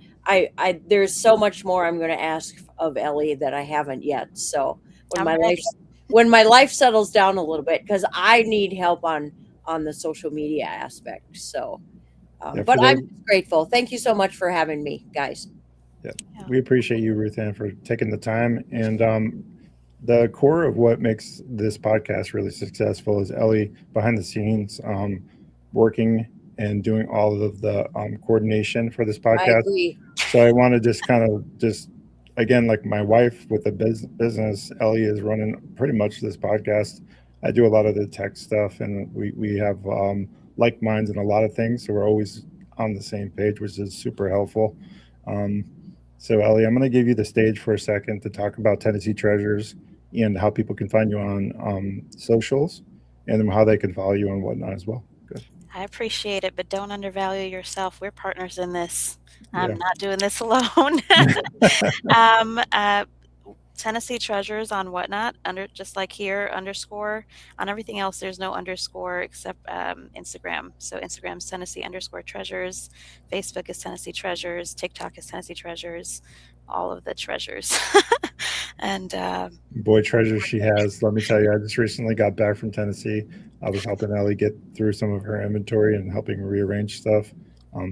There's so much more I'm going to ask of Ellie that I haven't yet. So when I'm my ready. life settles down a little bit, because I need help on the social media aspect. So, Yeah, but for I'm those, just grateful. Thank you so much for having me, guys. yeah, Yeah. we appreciate you, Ruth Ann, for taking the time. And the core of what makes this podcast really successful is Ellie behind the scenes, working and doing all of the coordination for this I podcast. agree. So I want to just kind of just again, like my wife with the business, Ellie is running pretty much this podcast. I do a lot of the tech stuff, and we have like minds in a lot of things, so we're always on the same page, which is super helpful. Um, so Ellie, I'm going to give you the stage for a second to talk about Tennessee Treasures and how people can find you on socials, and then how they can follow you and whatnot as well. Good. I appreciate it, but don't undervalue yourself. We're partners in this. I'm Yeah. not doing this alone. um, uh, Tennessee Treasures on whatnot, just like here, underscore. On everything else, there's no underscore except Instagram. So Instagram's Tennessee underscore treasures. Facebook is Tennessee Treasures. TikTok is Tennessee Treasures. All of the treasures. And Boy, treasures she has. Let me tell you, I just recently got back from Tennessee. I was helping Ellie get through some of her inventory and helping rearrange stuff.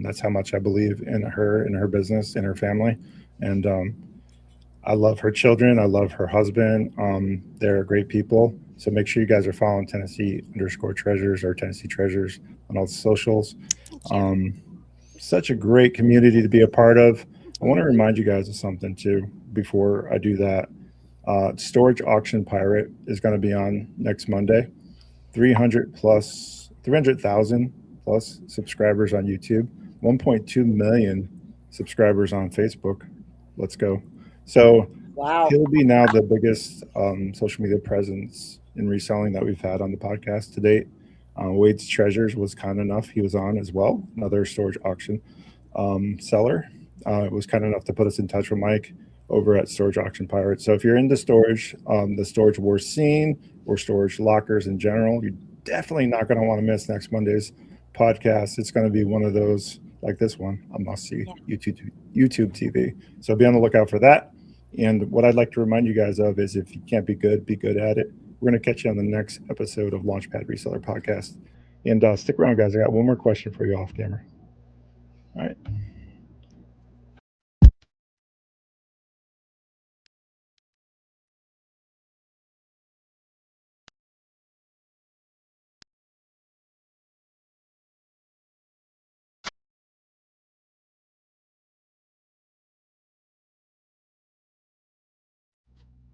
That's how much I believe in her business, in her family. And I love her children. I love her husband. They're great people. So make sure you guys are following Tennessee underscore treasures or Tennessee Treasures on all the socials. Such a great community to be a part of. I want to remind you guys of something too before I do that. Storage Auction Pirate is going to be on next Monday. 300,000 plus subscribers on YouTube, 1.2 million subscribers on Facebook. Let's go. So Wow. he'll be now the biggest social media presence in reselling that we've had on the podcast to date. Wade's Treasures was kind enough. He was on as well, another storage auction seller. Was kind enough to put us in touch with Mike over at Storage Auction Pirate. So if you're into storage, the storage war scene or storage lockers in general, you're definitely not going to want to miss next Monday's podcast. It's going to be one of those like this one, a must-see YouTube TV. So be on the lookout for that. And what I'd like to remind you guys of is if you can't be good at it. We're going to catch you on the next episode of Launchpad Reseller Podcast. And stick around, guys. I got one more question for you off camera. All right.